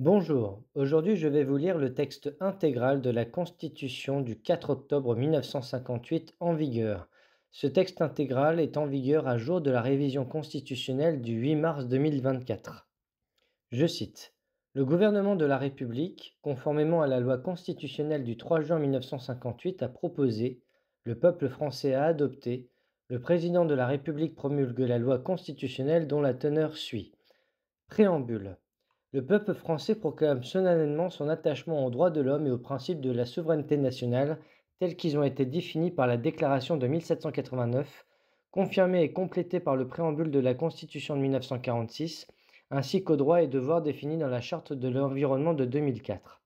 Bonjour, aujourd'hui je vais vous lire le texte intégral de la Constitution du 4 octobre 1958 en vigueur. Ce texte intégral est en vigueur à jour de la révision constitutionnelle du 8 mars 2024. Je cite: Le gouvernement de la République, conformément à la loi constitutionnelle du 3 juin 1958, a proposé, le peuple français a adopté, le président de la République promulgue la loi constitutionnelle dont la teneur suit. Préambule. Le peuple français proclame solennellement son attachement aux droits de l'homme et aux principes de la souveraineté nationale tels qu'ils ont été définis par la Déclaration de 1789, confirmés et complétés par le préambule de la Constitution de 1946, ainsi qu'aux droits et devoirs définis dans la Charte de l'environnement de 2004.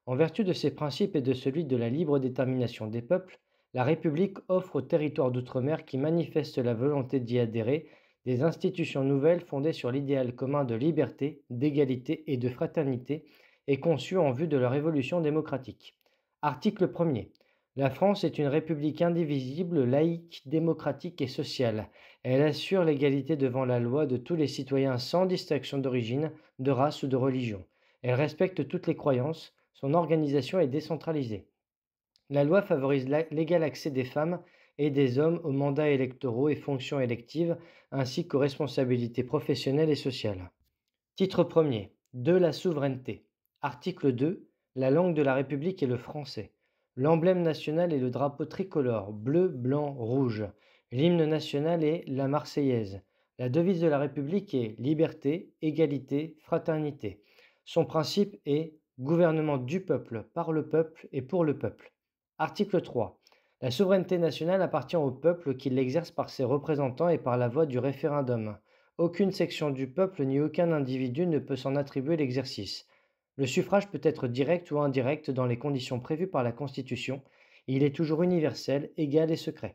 En vertu de ces principes et de celui de la libre détermination des peuples, la République offre aux territoires d'outre-mer qui manifestent la volonté d'y adhérer des institutions nouvelles fondées sur l'idéal commun de liberté, d'égalité et de fraternité et conçues en vue de leur évolution démocratique. Article 1er. La France est une république indivisible, laïque, démocratique et sociale. Elle assure l'égalité devant la loi de tous les citoyens sans distinction d'origine, de race ou de religion. Elle respecte toutes les croyances. Son organisation est décentralisée. La loi favorise l'égal accès des femmes et des hommes aux mandats électoraux et fonctions électives, ainsi qu'aux responsabilités professionnelles et sociales. Titre 1er. De la souveraineté. Article 2. La langue de la République est le français. L'emblème national est le drapeau tricolore, bleu, blanc, rouge. L'hymne national est la Marseillaise. La devise de la République est liberté, égalité, fraternité. Son principe est gouvernement du peuple, par le peuple et pour le peuple. Article 3. La souveraineté nationale appartient au peuple qui l'exerce par ses représentants et par la voie du référendum. Aucune section du peuple ni aucun individu ne peut s'en attribuer l'exercice. Le suffrage peut être direct ou indirect dans les conditions prévues par la Constitution. Il est toujours universel, égal et secret.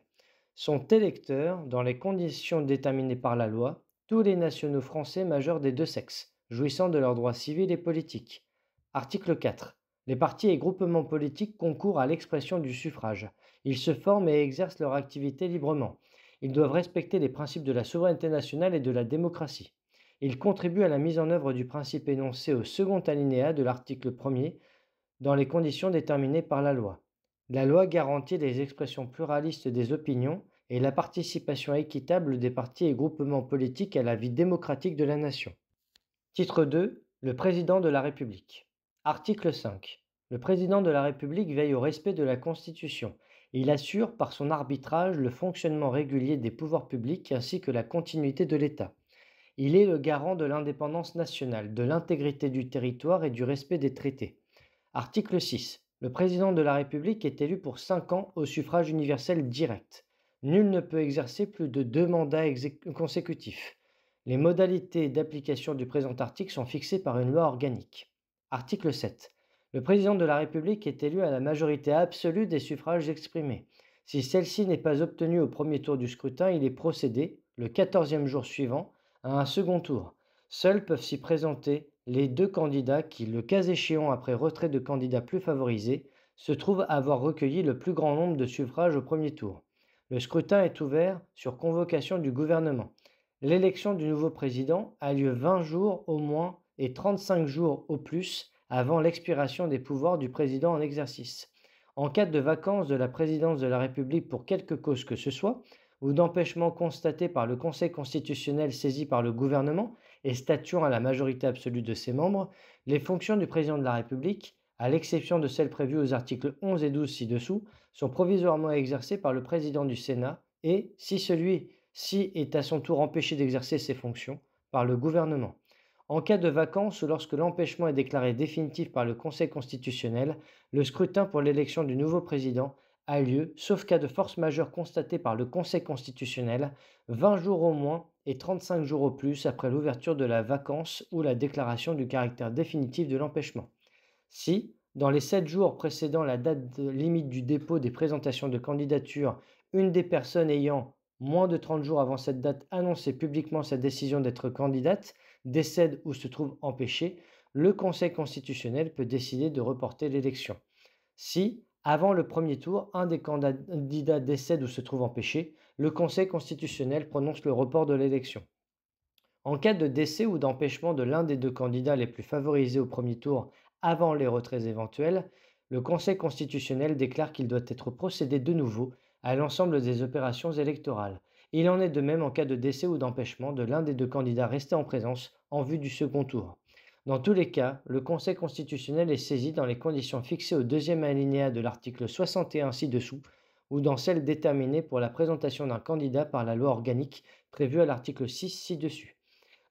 Sont électeurs, dans les conditions déterminées par la loi, tous les nationaux français majeurs des deux sexes, jouissant de leurs droits civils et politiques. Article 4. Les partis et groupements politiques concourent à l'expression du suffrage. Ils se forment et exercent leur activité librement. Ils doivent respecter les principes de la souveraineté nationale et de la démocratie. Ils contribuent à la mise en œuvre du principe énoncé au second alinéa de l'article 1er dans les conditions déterminées par la loi. La loi garantit les expressions pluralistes des opinions et la participation équitable des partis et groupements politiques à la vie démocratique de la nation. Titre 2. Le président de la République. Article 5. Le président de la République veille au respect de la Constitution. Il assure par son arbitrage le fonctionnement régulier des pouvoirs publics ainsi que la continuité de l'État. Il est le garant de l'indépendance nationale, de l'intégrité du territoire et du respect des traités. Article 6. Le président de la République est élu pour 5 ans au suffrage universel direct. Nul ne peut exercer plus de 2 mandats consécutifs. Les modalités d'application du présent article sont fixées par une loi organique. Article 7. Le président de la République est élu à la majorité absolue des suffrages exprimés. Si celle-ci n'est pas obtenue au premier tour du scrutin, il est procédé, le 14e jour suivant, à un second tour. Seuls peuvent s'y présenter les deux candidats qui, le cas échéant après retrait de candidats plus favorisés, se trouvent avoir recueilli le plus grand nombre de suffrages au premier tour. Le scrutin est ouvert sur convocation du gouvernement. L'élection du nouveau président a lieu 20 jours au moins et 35 jours au plus avant l'expiration des pouvoirs du président en exercice. En cas de vacance de la présidence de la République pour quelque cause que ce soit, ou d'empêchement constaté par le Conseil constitutionnel saisi par le gouvernement et statuant à la majorité absolue de ses membres, les fonctions du président de la République, à l'exception de celles prévues aux articles 11 et 12 ci-dessous, sont provisoirement exercées par le président du Sénat et, si celui-ci est à son tour empêché d'exercer ses fonctions, par le gouvernement. En cas de vacance ou lorsque l'empêchement est déclaré définitif par le Conseil constitutionnel, le scrutin pour l'élection du nouveau président a lieu, sauf cas de force majeure constatée par le Conseil constitutionnel, 20 jours au moins et 35 jours au plus après l'ouverture de la vacance ou la déclaration du caractère définitif de l'empêchement. Si, dans les 7 jours précédant la limite du dépôt des présentations de candidature, une des personnes ayant, moins de 30 jours avant cette date, annoncé publiquement sa décision d'être candidate, décède ou se trouve empêchée, le Conseil constitutionnel peut décider de reporter l'élection. Si, avant le premier tour, un des candidats décède ou se trouve empêché, le Conseil constitutionnel prononce le report de l'élection. En cas de décès ou d'empêchement de l'un des deux candidats les plus favorisés au premier tour avant les retraits éventuels, le Conseil constitutionnel déclare qu'il doit être procédé de nouveau à l'ensemble des opérations électorales. Il en est de même en cas de décès ou d'empêchement de l'un des deux candidats restés en présence en vue du second tour. Dans tous les cas, le Conseil constitutionnel est saisi dans les conditions fixées au deuxième alinéa de l'article 61 ci-dessous ou dans celles déterminées pour la présentation d'un candidat par la loi organique prévue à l'article 6 ci-dessus.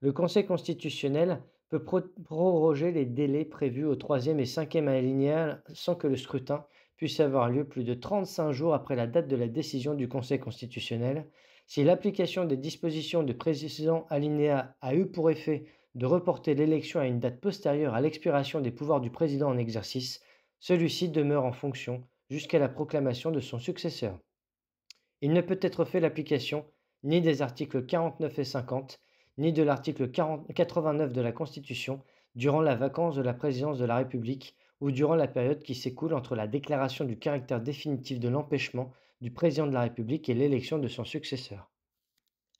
Le Conseil constitutionnel peut proroger les délais prévus au troisième et cinquième alinéa sans que le scrutin puisse avoir lieu plus de 35 jours après la date de la décision du Conseil constitutionnel, si l'application des dispositions du précédent alinéa a eu pour effet de reporter l'élection à une date postérieure à l'expiration des pouvoirs du président en exercice, celui-ci demeure en fonction jusqu'à la proclamation de son successeur. Il ne peut être fait l'application ni des articles 49 et 50, ni de l'article 89 de la Constitution durant la vacance de la présidence de la République ou durant la période qui s'écoule entre la déclaration du caractère définitif de l'empêchement du président de la République et l'élection de son successeur.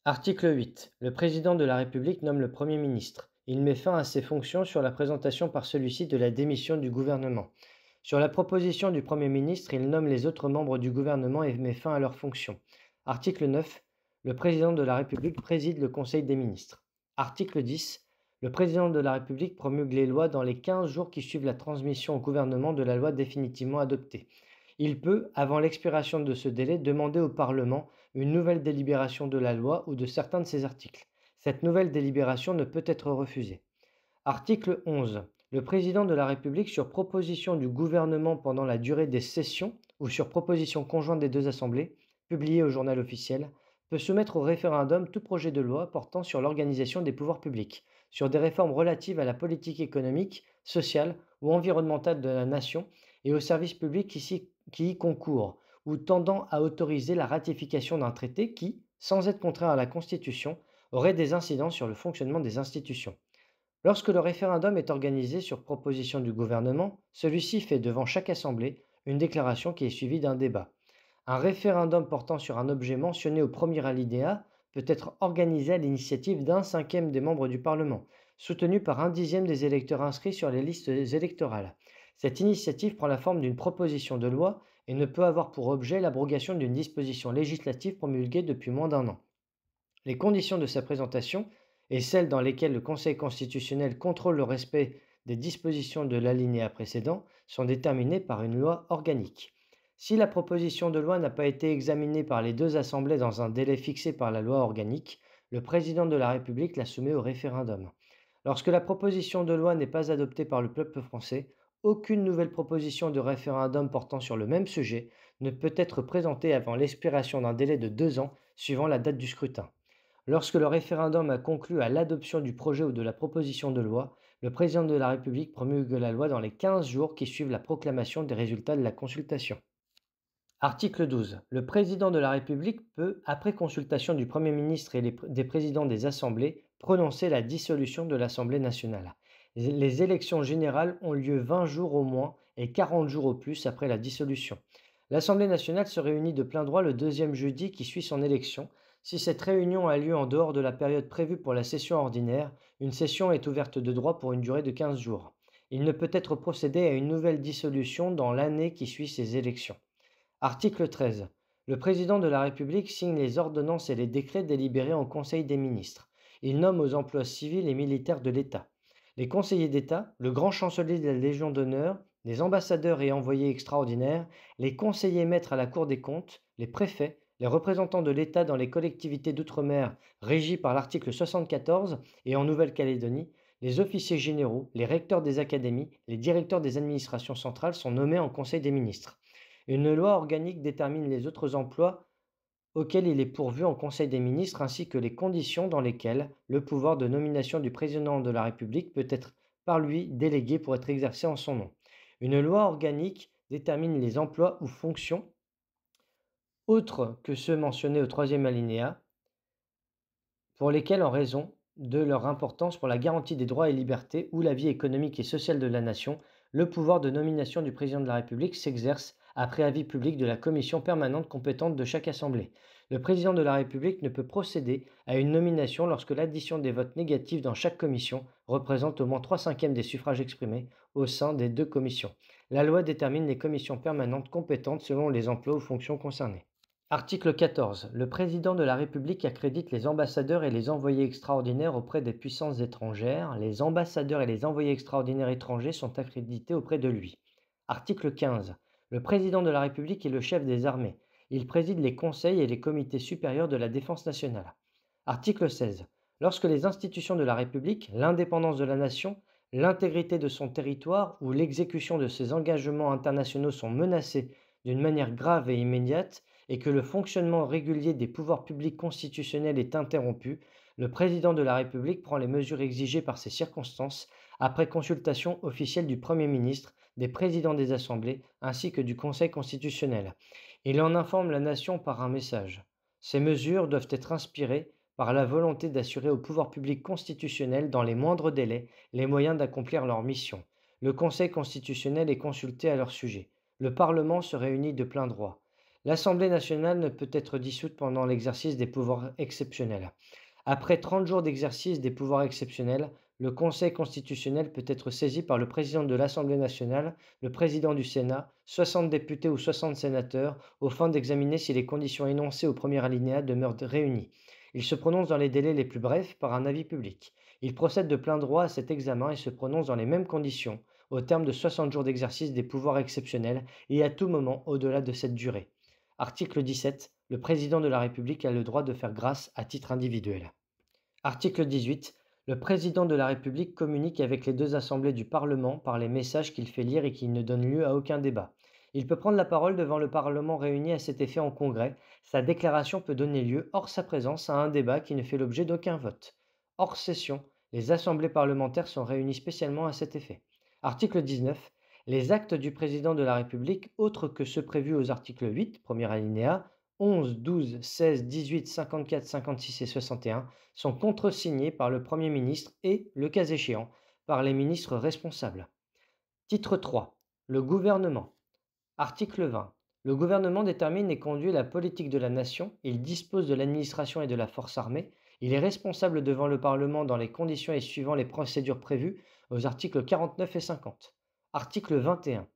Article 8. Le président de la République nomme le Premier ministre. Il met fin à ses fonctions sur la présentation par celui-ci de la démission du gouvernement. Sur la proposition du Premier ministre, il nomme les autres membres du gouvernement et met fin à leurs fonctions. Article 9. Le président de la République préside le Conseil des ministres. Article 10. Le président de la République promulgue les lois dans les 15 jours qui suivent la transmission au gouvernement de la loi définitivement adoptée. Il peut, avant l'expiration de ce délai, demander au Parlement une nouvelle délibération de la loi ou de certains de ses articles. Cette nouvelle délibération ne peut être refusée. Article 11. Le président de la République, sur proposition du gouvernement pendant la durée des sessions ou sur proposition conjointe des deux assemblées, publiée au journal officiel, peut soumettre au référendum tout projet de loi portant sur l'organisation des pouvoirs publics, sur des réformes relatives à la politique économique, sociale ou environnementale de la nation et aux services publics qui y concourent, ou tendant à autoriser la ratification d'un traité qui, sans être contraire à la Constitution, aurait des incidences sur le fonctionnement des institutions. Lorsque le référendum est organisé sur proposition du gouvernement, celui-ci fait devant chaque assemblée une déclaration qui est suivie d'un débat. Un référendum portant sur un objet mentionné au premier alinéa peut être organisé à l'initiative d'un cinquième des membres du Parlement, soutenu par un dixième des électeurs inscrits sur les listes électorales. Cette initiative prend la forme d'une proposition de loi et ne peut avoir pour objet l'abrogation d'une disposition législative promulguée depuis moins d'un an. Les conditions de sa présentation et celles dans lesquelles le Conseil constitutionnel contrôle le respect des dispositions de l'alinéa précédent sont déterminées par une loi organique. Si la proposition de loi n'a pas été examinée par les deux assemblées dans un délai fixé par la loi organique, le président de la République la soumet au référendum. Lorsque la proposition de loi n'est pas adoptée par le peuple français, aucune nouvelle proposition de référendum portant sur le même sujet ne peut être présentée avant l'expiration d'un délai de 2 ans suivant la date du scrutin. Lorsque le référendum a conclu à l'adoption du projet ou de la proposition de loi, le président de la République promulgue la loi dans les 15 jours qui suivent la proclamation des résultats de la consultation. Article 12. Le président de la République peut, après consultation du Premier ministre et des présidents des assemblées, prononcer la dissolution de l'Assemblée nationale. Les élections générales ont lieu 20 jours au moins et 40 jours au plus après la dissolution. L'Assemblée nationale se réunit de plein droit le deuxième jeudi qui suit son élection. Si cette réunion a lieu en dehors de la période prévue pour la session ordinaire, une session est ouverte de droit pour une durée de 15 jours. Il ne peut être procédé à une nouvelle dissolution dans l'année qui suit ces élections. Article 13. Le président de la République signe les ordonnances et les décrets délibérés en Conseil des ministres. Il nomme aux emplois civils et militaires de l'État. Les conseillers d'État, le grand chancelier de la Légion d'honneur, les ambassadeurs et envoyés extraordinaires, les conseillers maîtres à la Cour des comptes, les préfets, les représentants de l'État dans les collectivités d'outre-mer régies par l'article 74 et en Nouvelle-Calédonie, les officiers généraux, les recteurs des académies, les directeurs des administrations centrales sont nommés en Conseil des ministres. Une loi organique détermine les autres emplois auxquels il est pourvu en Conseil des ministres ainsi que les conditions dans lesquelles le pouvoir de nomination du président de la République peut être par lui délégué pour être exercé en son nom. Une loi organique détermine les emplois ou fonctions autres que ceux mentionnés au troisième alinéa pour lesquels, en raison de leur importance pour la garantie des droits et libertés ou la vie économique et sociale de la nation, le pouvoir de nomination du président de la République s'exerce après avis public de la commission permanente compétente de chaque assemblée. Le président de la République ne peut procéder à une nomination lorsque l'addition des votes négatifs dans chaque commission représente au moins 3/5 des suffrages exprimés au sein des deux commissions. La loi détermine les commissions permanentes compétentes selon les emplois ou fonctions concernés. Article 14. Le président de la République accrédite les ambassadeurs et les envoyés extraordinaires auprès des puissances étrangères. Les ambassadeurs et les envoyés extraordinaires étrangers sont accrédités auprès de lui. Article 15. Le président de la République est le chef des armées. Il préside les conseils et les comités supérieurs de la défense nationale. Article 16. Lorsque les institutions de la République, l'indépendance de la nation, l'intégrité de son territoire ou l'exécution de ses engagements internationaux sont menacées d'une manière grave et immédiate, et que le fonctionnement régulier des pouvoirs publics constitutionnels est interrompu, le président de la République prend les mesures exigées par ces circonstances après consultation officielle du Premier ministre, des présidents des assemblées ainsi que du Conseil constitutionnel. Il en informe la nation par un message. Ces mesures doivent être inspirées par la volonté d'assurer au pouvoir public constitutionnel, dans les moindres délais, les moyens d'accomplir leur mission. Le Conseil constitutionnel est consulté à leur sujet. Le Parlement se réunit de plein droit. L'Assemblée nationale ne peut être dissoute pendant l'exercice des pouvoirs exceptionnels. Après 30 jours d'exercice des pouvoirs exceptionnels, le Conseil constitutionnel peut être saisi par le président de l'Assemblée nationale, le président du Sénat, 60 députés ou 60 sénateurs, aux fins d'examiner si les conditions énoncées au premier alinéa demeurent réunies. Il se prononce dans les délais les plus brefs par un avis public. Il procède de plein droit à cet examen et se prononce dans les mêmes conditions, au terme de 60 jours d'exercice des pouvoirs exceptionnels et à tout moment au-delà de cette durée. Article 17. Le président de la République a le droit de faire grâce à titre individuel. Article 18. Le président de la République communique avec les deux assemblées du Parlement par les messages qu'il fait lire et qui ne donnent lieu à aucun débat. Il peut prendre la parole devant le Parlement réuni à cet effet en congrès. Sa déclaration peut donner lieu, hors sa présence, à un débat qui ne fait l'objet d'aucun vote. Hors session, les assemblées parlementaires sont réunies spécialement à cet effet. Article 19. Les actes du président de la République, autres que ceux prévus aux articles 8, premier alinéa, 11, 12, 16, 18, 54, 56 et 61, sont contresignés par le Premier ministre et, le cas échéant, par les ministres responsables. Titre 3. Le gouvernement. Article 20. Le gouvernement détermine et conduit la politique de la nation, il dispose de l'administration et de la force armée, il est responsable devant le Parlement dans les conditions et suivant les procédures prévues aux articles 49 et 50. Article 21.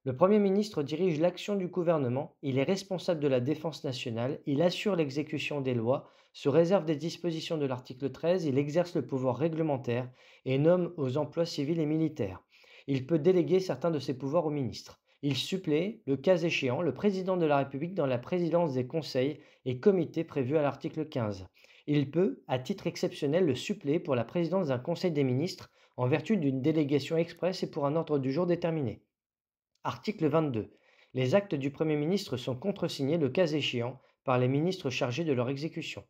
Le Premier ministre dirige l'action du gouvernement, il est responsable de la défense nationale, il assure l'exécution des lois, sous réserve des dispositions de l'article 13, il exerce le pouvoir réglementaire et nomme aux emplois civils et militaires. Il peut déléguer certains de ses pouvoirs au ministre. Il supplée, le cas échéant, le président de la République dans la présidence des conseils et comités prévus à l'article 15. Il peut, à titre exceptionnel, le suppléer pour la présidence d'un conseil des ministres en vertu d'une délégation expresse et pour un ordre du jour déterminé. Article 22. Les actes du Premier ministre sont contresignés, le cas échéant, par les ministres chargés de leur exécution.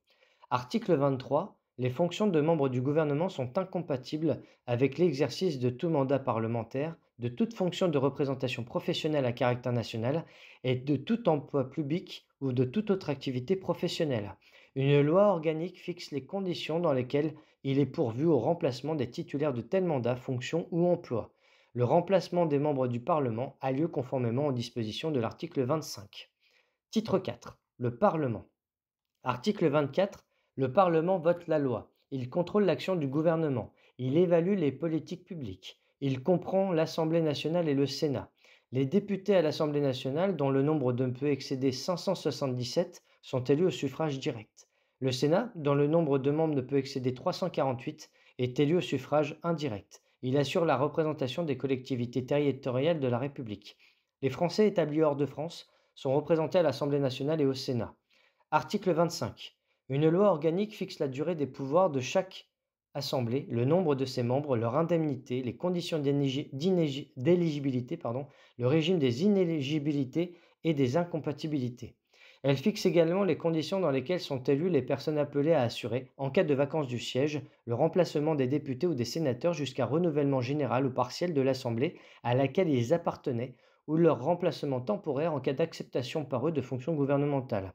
Article 23. Les fonctions de membres du gouvernement sont incompatibles avec l'exercice de tout mandat parlementaire, de toute fonction de représentation professionnelle à caractère national et de tout emploi public ou de toute autre activité professionnelle. Une loi organique fixe les conditions dans lesquelles il est pourvu au remplacement des titulaires de tels mandats, fonctions ou emplois. Le remplacement des membres du Parlement a lieu conformément aux dispositions de l'article 25. Titre 4. Le Parlement. Article 24. Le Parlement vote la loi. Il contrôle l'action du gouvernement. Il évalue les politiques publiques. Il comprend l'Assemblée nationale et le Sénat. Les députés à l'Assemblée nationale, dont le nombre ne peut excéder 577, sont élus au suffrage direct. Le Sénat, dont le nombre de membres ne peut excéder 348, est élu au suffrage indirect. Il assure la représentation des collectivités territoriales de la République. Les Français établis hors de France sont représentés à l'Assemblée nationale et au Sénat. Article 25. Une loi organique fixe la durée des pouvoirs de chaque assemblée, le nombre de ses membres, leur indemnité, les conditions d'éligibilité, le régime des inéligibilités et des incompatibilités. Elle fixe également les conditions dans lesquelles sont élues les personnes appelées à assurer, en cas de vacance du siège, le remplacement des députés ou des sénateurs jusqu'à renouvellement général ou partiel de l'Assemblée à laquelle ils appartenaient ou leur remplacement temporaire en cas d'acceptation par eux de fonctions gouvernementales.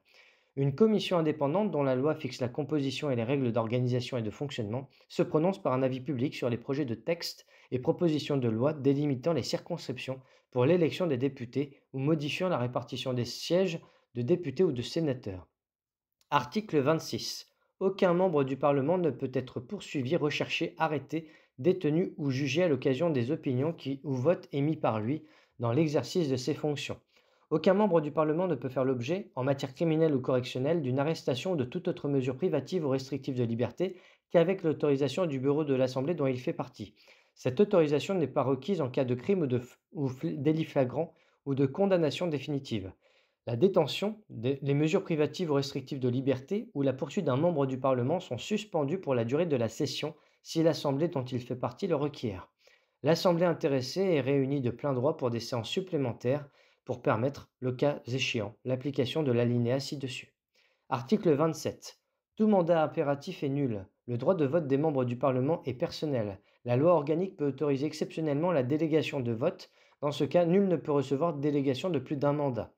Une commission indépendante dont la loi fixe la composition et les règles d'organisation et de fonctionnement se prononce par un avis public sur les projets de textes et propositions de loi délimitant les circonscriptions pour l'élection des députés ou modifiant la répartition des sièges de députés ou de sénateurs. Article 26. Aucun membre du Parlement ne peut être poursuivi, recherché, arrêté, détenu ou jugé à l'occasion des opinions ou votes émis par lui dans l'exercice de ses fonctions. Aucun membre du Parlement ne peut faire l'objet, en matière criminelle ou correctionnelle, d'une arrestation ou de toute autre mesure privative ou restrictive de liberté qu'avec l'autorisation du bureau de l'Assemblée dont il fait partie. Cette autorisation n'est pas requise en cas de crime ou délit flagrant ou de condamnation définitive. La détention, les mesures privatives ou restrictives de liberté ou la poursuite d'un membre du Parlement sont suspendues pour la durée de la session si l'Assemblée dont il fait partie le requiert. L'Assemblée intéressée est réunie de plein droit pour des séances supplémentaires pour permettre, le cas échéant, l'application de l'alinéa ci-dessus. Article 27. Tout mandat impératif est nul. Le droit de vote des membres du Parlement est personnel. La loi organique peut autoriser exceptionnellement la délégation de vote. Dans ce cas, nul ne peut recevoir de délégation de plus d'un mandat.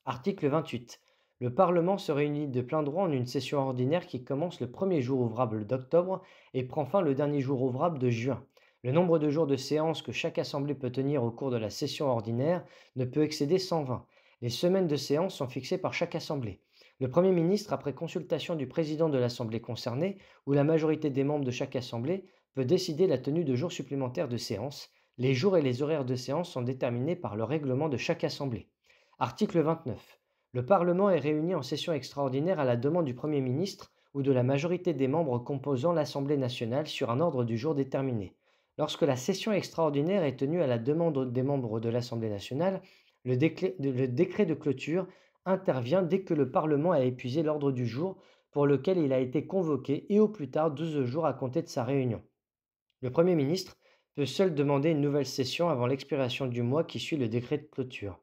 Article 28. Le Parlement se réunit de plein droit en une session ordinaire qui commence le premier jour ouvrable d'octobre et prend fin le dernier jour ouvrable de juin. Le nombre de jours de séance que chaque assemblée peut tenir au cours de la session ordinaire ne peut excéder 120. Les semaines de séance sont fixées par chaque assemblée. Le Premier ministre, après consultation du président de l'assemblée concernée ou la majorité des membres de chaque assemblée, peut décider la tenue de jours supplémentaires de séance. Les jours et les horaires de séance sont déterminés par le règlement de chaque assemblée. Article 29. Le Parlement est réuni en session extraordinaire à la demande du Premier ministre ou de la majorité des membres composant l'Assemblée nationale sur un ordre du jour déterminé. Lorsque la session extraordinaire est tenue à la demande des membres de l'Assemblée nationale, le décret de clôture intervient dès que le Parlement a épuisé l'ordre du jour pour lequel il a été convoqué et au plus tard 12 jours à compter de sa réunion. Le Premier ministre peut seul demander une nouvelle session avant l'expiration du mois qui suit le décret de clôture.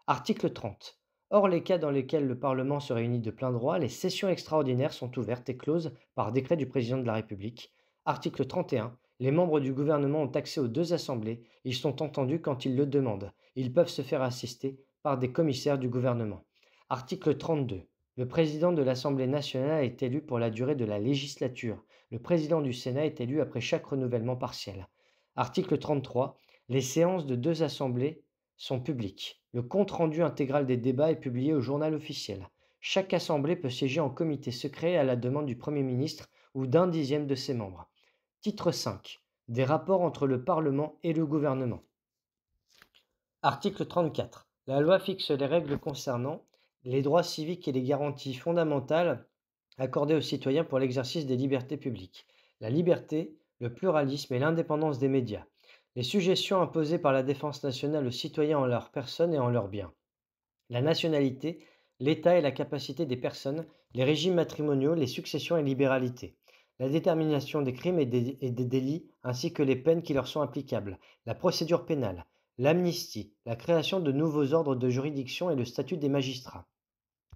Article 30. Hors les cas dans lesquels le Parlement se réunit de plein droit, les sessions extraordinaires sont ouvertes et closes par décret du Président de la République. Article 31. Les membres du gouvernement ont accès aux deux assemblées. Ils sont entendus quand ils le demandent. Ils peuvent se faire assister par des commissaires du gouvernement. Article 32. Le président de l'Assemblée nationale est élu pour la durée de la législature. Le président du Sénat est élu après chaque renouvellement partiel. Article 33. Les séances de deux assemblées sont publiques. Le compte-rendu intégral des débats est publié au journal officiel. Chaque assemblée peut siéger en comité secret à la demande du Premier ministre ou d'un dixième de ses membres. Titre 5. Des rapports entre le Parlement et le gouvernement. Article 34. La loi fixe les règles concernant les droits civiques et les garanties fondamentales accordées aux citoyens pour l'exercice des libertés publiques, la liberté, le pluralisme et l'indépendance des médias, les sujétions imposées par la défense nationale aux citoyens en leur personne et en leurs biens, la nationalité, l'état et la capacité des personnes, les régimes matrimoniaux, les successions et libéralités, la détermination des crimes et des délits ainsi que les peines qui leur sont applicables, la procédure pénale, l'amnistie, la création de nouveaux ordres de juridiction et le statut des magistrats,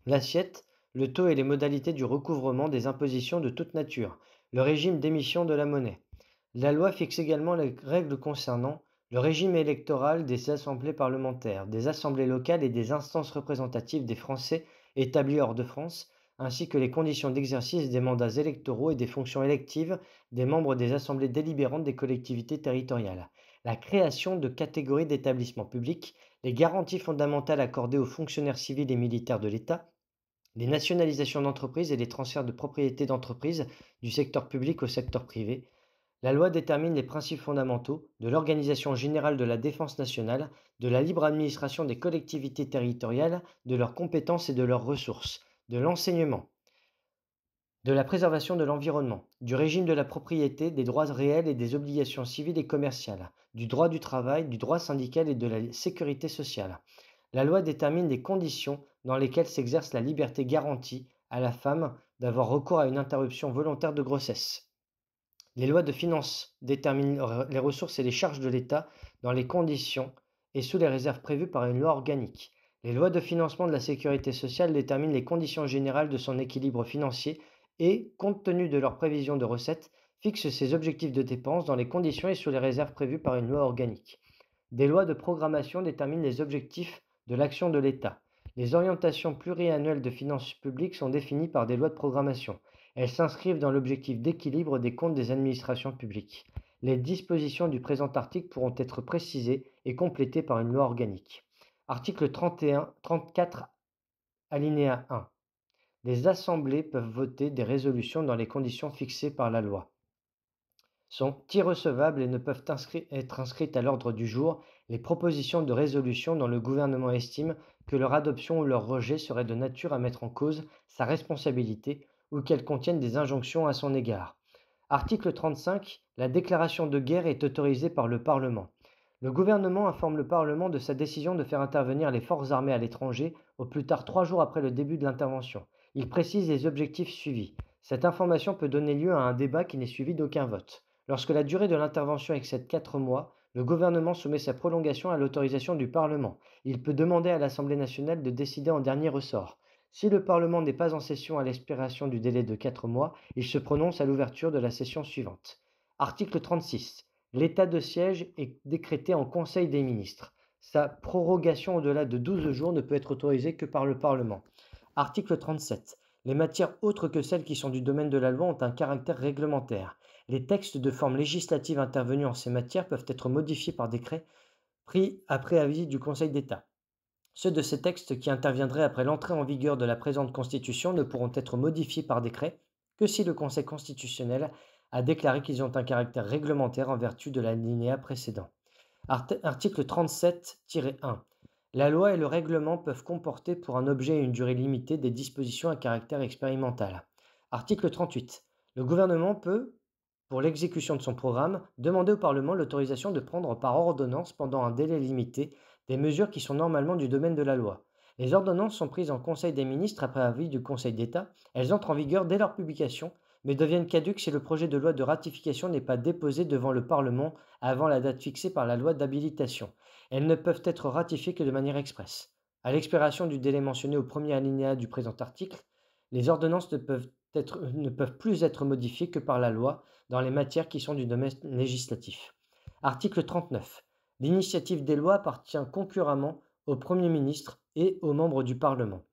l'assiette, le taux et les modalités du recouvrement des impositions de toute nature, le régime d'émission de la monnaie. La loi fixe également les règles concernant le régime électoral des assemblées parlementaires, des assemblées locales et des instances représentatives des Français établis hors de France, ainsi que les conditions d'exercice des mandats électoraux et des fonctions électives des membres des assemblées délibérantes des collectivités territoriales, la création de catégories d'établissements publics, les garanties fondamentales accordées aux fonctionnaires civils et militaires de l'État, les nationalisations d'entreprises et les transferts de propriété d'entreprises du secteur public au secteur privé. La loi détermine les principes fondamentaux de l'organisation générale de la défense nationale, de la libre administration des collectivités territoriales, de leurs compétences et de leurs ressources, de l'enseignement, de la préservation de l'environnement, du régime de la propriété, des droits réels et des obligations civiles et commerciales, du droit du travail, du droit syndical et de la sécurité sociale. La loi détermine les conditions dans lesquelles s'exerce la liberté garantie à la femme d'avoir recours à une interruption volontaire de grossesse. Les lois de finances déterminent les ressources et les charges de l'État dans les conditions et sous les réserves prévues par une loi organique. Les lois de financement de la sécurité sociale déterminent les conditions générales de son équilibre financier et, compte tenu de leurs prévisions de recettes, fixent ses objectifs de dépenses dans les conditions et sous les réserves prévues par une loi organique. Des lois de programmation déterminent les objectifs de l'action de l'État. Les orientations pluriannuelles de finances publiques sont définies par des lois de programmation. Elles s'inscrivent dans l'objectif d'équilibre des comptes des administrations publiques. Les dispositions du présent article pourront être précisées et complétées par une loi organique. Article 34, alinéa 1. Les assemblées peuvent voter des résolutions dans les conditions fixées par la loi, sont irrecevables et ne peuvent être inscrites à l'ordre du jour les propositions de résolution dont le gouvernement estime que leur adoption ou leur rejet serait de nature à mettre en cause sa responsabilité ou qu'elles contiennent des injonctions à son égard. Article 35. La déclaration de guerre est autorisée par le Parlement. Le gouvernement informe le Parlement de sa décision de faire intervenir les forces armées à l'étranger au plus tard 3 jours après le début de l'intervention. Il précise les objectifs suivis. Cette information peut donner lieu à un débat qui n'est suivi d'aucun vote. Lorsque la durée de l'intervention excède 4 mois, le gouvernement soumet sa prolongation à l'autorisation du Parlement. Il peut demander à l'Assemblée nationale de décider en dernier ressort. Si le Parlement n'est pas en session à l'expiration du délai de 4 mois, il se prononce à l'ouverture de la session suivante. Article 36. L'état de siège est décrété en Conseil des ministres. Sa prorogation au-delà de 12 jours ne peut être autorisée que par le Parlement. Article 37. Les matières autres que celles qui sont du domaine de la loi ont un caractère réglementaire. Les textes de forme législative intervenus en ces matières peuvent être modifiés par décret pris après avis du Conseil d'État. Ceux de ces textes qui interviendraient après l'entrée en vigueur de la présente Constitution ne pourront être modifiés par décret que si le Conseil constitutionnel a déclaré qu'ils ont un caractère réglementaire en vertu de l'alinéa précédent. Article 37-1. La loi et le règlement peuvent comporter pour un objet et une durée limitée des dispositions à caractère expérimental. Article 38. Le gouvernement peut, pour l'exécution de son programme, demander au Parlement l'autorisation de prendre par ordonnance pendant un délai limité des mesures qui sont normalement du domaine de la loi. Les ordonnances sont prises en Conseil des ministres après avis du Conseil d'État. Elles entrent en vigueur dès leur publication, mais deviennent caduques si le projet de loi de ratification n'est pas déposé devant le Parlement avant la date fixée par la loi d'habilitation. Elles ne peuvent être ratifiées que de manière expresse. À l'expiration du délai mentionné au premier alinéa du présent article, les ordonnances ne peuvent plus être modifiées que par la loi dans les matières qui sont du domaine législatif. Article 39. L'initiative des lois appartient concurremment au Premier ministre et aux membres du Parlement.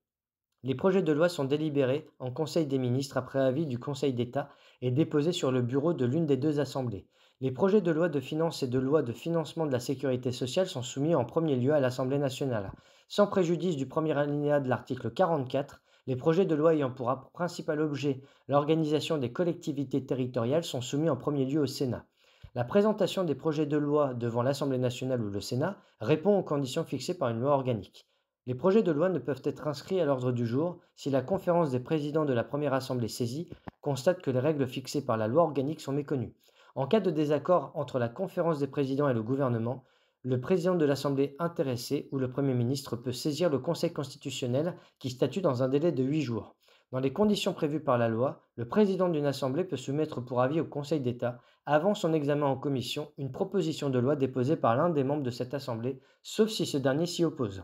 Les projets de loi sont délibérés en Conseil des ministres après avis du Conseil d'État et déposés sur le bureau de l'une des deux assemblées. Les projets de loi de finances et de loi de financement de la sécurité sociale sont soumis en premier lieu à l'Assemblée nationale. Sans préjudice du premier alinéa de l'article 44, les projets de loi ayant pour principal objet l'organisation des collectivités territoriales sont soumis en premier lieu au Sénat. La présentation des projets de loi devant l'Assemblée nationale ou le Sénat répond aux conditions fixées par une loi organique. Les projets de loi ne peuvent être inscrits à l'ordre du jour si la conférence des présidents de la première assemblée saisie constate que les règles fixées par la loi organique sont méconnues. En cas de désaccord entre la conférence des présidents et le gouvernement, le président de l'assemblée intéressée ou le Premier ministre peut saisir le Conseil constitutionnel qui statue dans un délai de 8 jours. Dans les conditions prévues par la loi, le président d'une assemblée peut soumettre pour avis au Conseil d'État, avant son examen en commission, une proposition de loi déposée par l'un des membres de cette assemblée, sauf si ce dernier s'y oppose.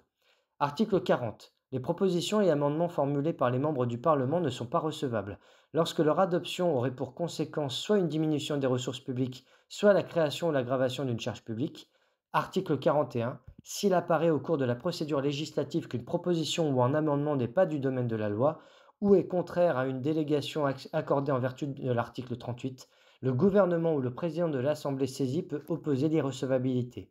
Article 40. Les propositions et amendements formulés par les membres du Parlement ne sont pas recevables. Lorsque leur adoption aurait pour conséquence soit une diminution des ressources publiques, soit la création ou l'aggravation d'une charge publique. Article 41. S'il apparaît au cours de la procédure législative qu'une proposition ou un amendement n'est pas du domaine de la loi ou est contraire à une délégation accordée en vertu de l'article 38, le gouvernement ou le président de l'Assemblée saisie peut opposer l'irrecevabilité.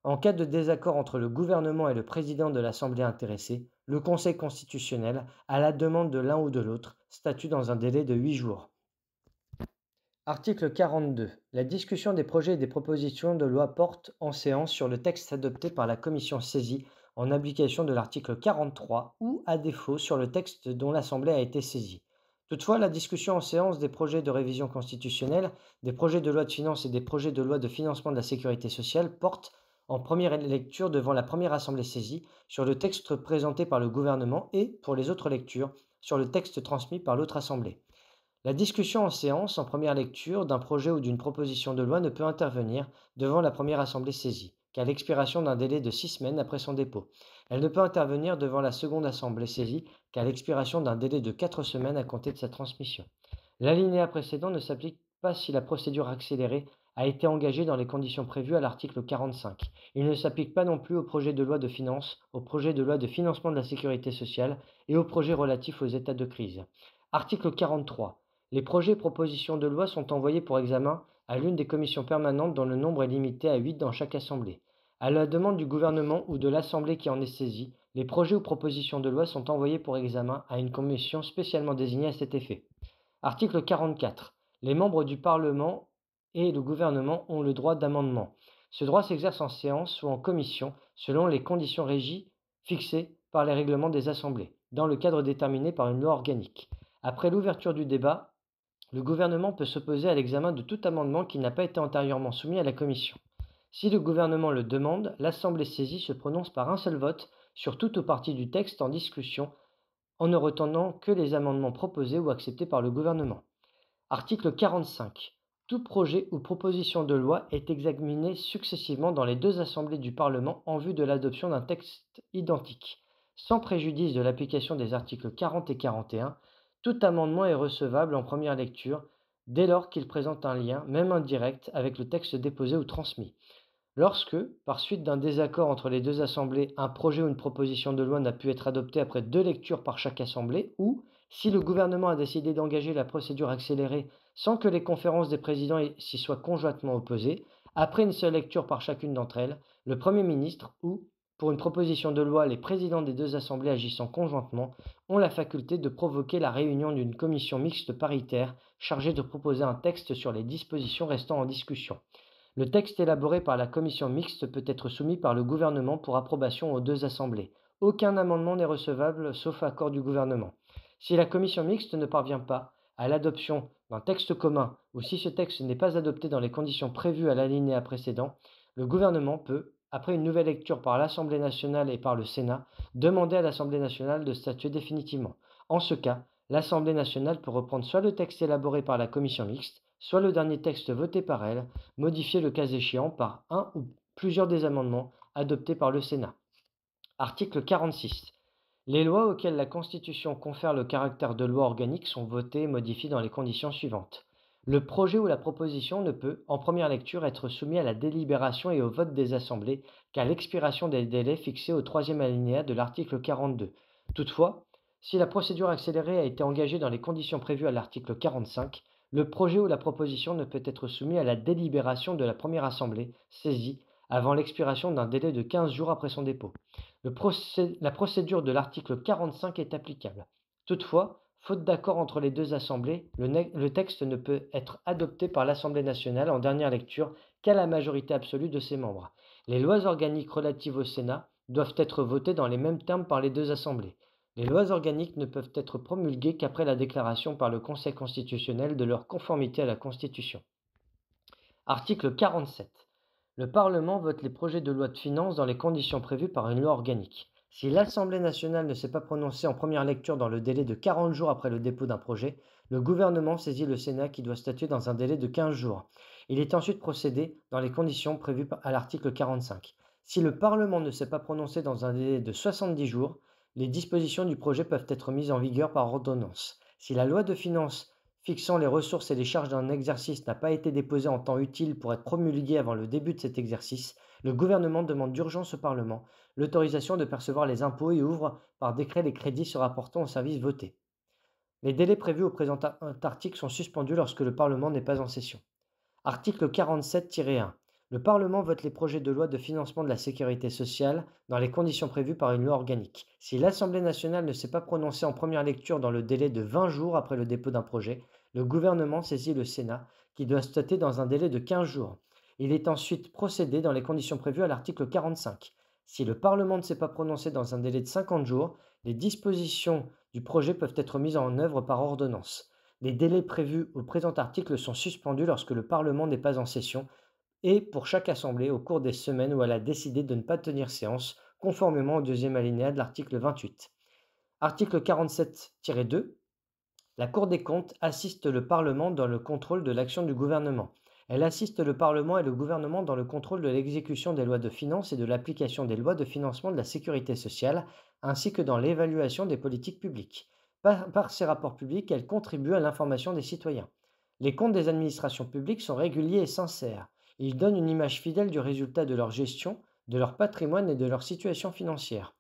En cas de désaccord entre le gouvernement et le président de l'Assemblée intéressée, le Conseil constitutionnel, à la demande de l'un ou de l'autre, statue dans un délai de 8 jours. Article 42. La discussion des projets et des propositions de loi porte en séance sur le texte adopté par la commission saisie en application de l'article 43 ou, à défaut, sur le texte dont l'Assemblée a été saisie. Toutefois, la discussion en séance des projets de révision constitutionnelle, des projets de loi de finances et des projets de loi de financement de la sécurité sociale porte en première lecture devant la première assemblée saisie sur le texte présenté par le gouvernement et, pour les autres lectures, sur le texte transmis par l'autre assemblée. La discussion en séance, en première lecture, d'un projet ou d'une proposition de loi ne peut intervenir devant la première assemblée saisie qu'à l'expiration d'un délai de 6 semaines après son dépôt. Elle ne peut intervenir devant la seconde assemblée saisie qu'à l'expiration d'un délai de 4 semaines à compter de sa transmission. L'alinéa précédent ne s'applique pas si la procédure accélérée a été engagée dans les conditions prévues à l'article 45. Il ne s'applique pas non plus au projet de loi de finances, au projet de loi de financement de la sécurité sociale et aux projets relatifs aux états de crise. Article 43. Les projets et propositions de loi sont envoyés pour examen à l'une des commissions permanentes dont le nombre est limité à 8 dans chaque assemblée. À la demande du gouvernement ou de l'assemblée qui en est saisie, Les projets ou propositions de loi sont envoyés pour examen à une commission spécialement désignée à cet effet. Article 44. Les membres du Parlement et le gouvernement ont le droit d'amendement. Ce droit s'exerce en séance ou en commission selon les conditions régies fixées par les règlements des assemblées, dans le cadre déterminé par une loi organique. Après l'ouverture du débat, le gouvernement peut s'opposer à l'examen de tout amendement qui n'a pas été antérieurement soumis à la commission. Si le gouvernement le demande, l'Assemblée saisie se prononce par un seul vote sur toute ou partie du texte en discussion en ne retenant que les amendements proposés ou acceptés par le gouvernement. Article 45. Tout projet ou proposition de loi est examiné successivement dans les deux assemblées du Parlement en vue de l'adoption d'un texte identique. Sans préjudice de l'application des articles 40 et 41, tout amendement est recevable en première lecture dès lors qu'il présente un lien, même indirect, avec le texte déposé ou transmis. Lorsque, par suite d'un désaccord entre les deux assemblées, un projet ou une proposition de loi n'a pu être adopté après deux lectures par chaque assemblée, ou si le gouvernement a décidé d'engager la procédure accélérée sans que les conférences des présidents s'y soient conjointement opposées, après une seule lecture par chacune d'entre elles, le Premier ministre ou, pour une proposition de loi, les présidents des deux assemblées agissant conjointement ont la faculté de provoquer la réunion d'une commission mixte paritaire chargée de proposer un texte sur les dispositions restant en discussion. Le texte élaboré par la commission mixte peut être soumis par le gouvernement pour approbation aux deux assemblées. Aucun amendement n'est recevable sauf accord du gouvernement. Si la commission mixte ne parvient pas à l'adoption d'un texte commun ou si ce texte n'est pas adopté dans les conditions prévues à l'alinéa précédent, le gouvernement peut, après une nouvelle lecture par l'Assemblée nationale et par le Sénat, demander à l'Assemblée nationale de statuer définitivement. En ce cas, l'Assemblée nationale peut reprendre soit le texte élaboré par la commission mixte, soit le dernier texte voté par elle, modifié le cas échéant par un ou plusieurs des amendements adoptés par le Sénat. Article 46. Les lois auxquelles la Constitution confère le caractère de loi organique sont votées et modifiées dans les conditions suivantes. Le projet ou la proposition ne peut, en première lecture, être soumis à la délibération et au vote des assemblées qu'à l'expiration des délais fixés au troisième alinéa de l'article 42. Toutefois, si la procédure accélérée a été engagée dans les conditions prévues à l'article 45, le projet ou la proposition ne peut être soumis à la délibération de la première assemblée saisie avant l'expiration d'un délai de 15 jours après son dépôt. La procédure de l'article 45 est applicable. Toutefois, faute d'accord entre les deux assemblées, le texte ne peut être adopté par l'Assemblée nationale en dernière lecture qu'à la majorité absolue de ses membres. Les lois organiques relatives au Sénat doivent être votées dans les mêmes termes par les deux assemblées. Les lois organiques ne peuvent être promulguées qu'après la déclaration par le Conseil constitutionnel de leur conformité à la Constitution. Article 47. Le Parlement vote les projets de loi de finances dans les conditions prévues par une loi organique. Si l'Assemblée nationale ne s'est pas prononcée en première lecture dans le délai de 40 jours après le dépôt d'un projet, le gouvernement saisit le Sénat qui doit statuer dans un délai de 15 jours. Il est ensuite procédé dans les conditions prévues à l'article 45. Si le Parlement ne s'est pas prononcé dans un délai de 70 jours, les dispositions du projet peuvent être mises en vigueur par ordonnance. Si la loi de finances fixant les ressources et les charges d'un exercice n'a pas été déposée en temps utile pour être promulguée avant le début de cet exercice, le gouvernement demande d'urgence au Parlement l'autorisation de percevoir les impôts et ouvre par décret les crédits se rapportant aux services votés. Les délais prévus au présent article sont suspendus lorsque le Parlement n'est pas en session. Article 47-1. Le Parlement vote les projets de loi de financement de la sécurité sociale dans les conditions prévues par une loi organique. Si l'Assemblée nationale ne s'est pas prononcée en première lecture dans le délai de 20 jours après le dépôt d'un projet, le gouvernement saisit le Sénat, qui doit statuer dans un délai de 15 jours. Il est ensuite procédé dans les conditions prévues à l'article 45. Si le Parlement ne s'est pas prononcé dans un délai de 50 jours, les dispositions du projet peuvent être mises en œuvre par ordonnance. Les délais prévus au présent article sont suspendus lorsque le Parlement n'est pas en session et pour chaque assemblée au cours des semaines où elle a décidé de ne pas tenir séance, conformément au deuxième alinéa de l'article 28. Article 47-2. La Cour des comptes assiste le Parlement dans le contrôle de l'action du gouvernement. Elle assiste le Parlement et le gouvernement dans le contrôle de l'exécution des lois de finances et de l'application des lois de financement de la sécurité sociale, ainsi que dans l'évaluation des politiques publiques. Par ces rapports publics, elle contribue à l'information des citoyens. Les comptes des administrations publiques sont réguliers et sincères. Ils donnent une image fidèle du résultat de leur gestion, de leur patrimoine et de leur situation financière.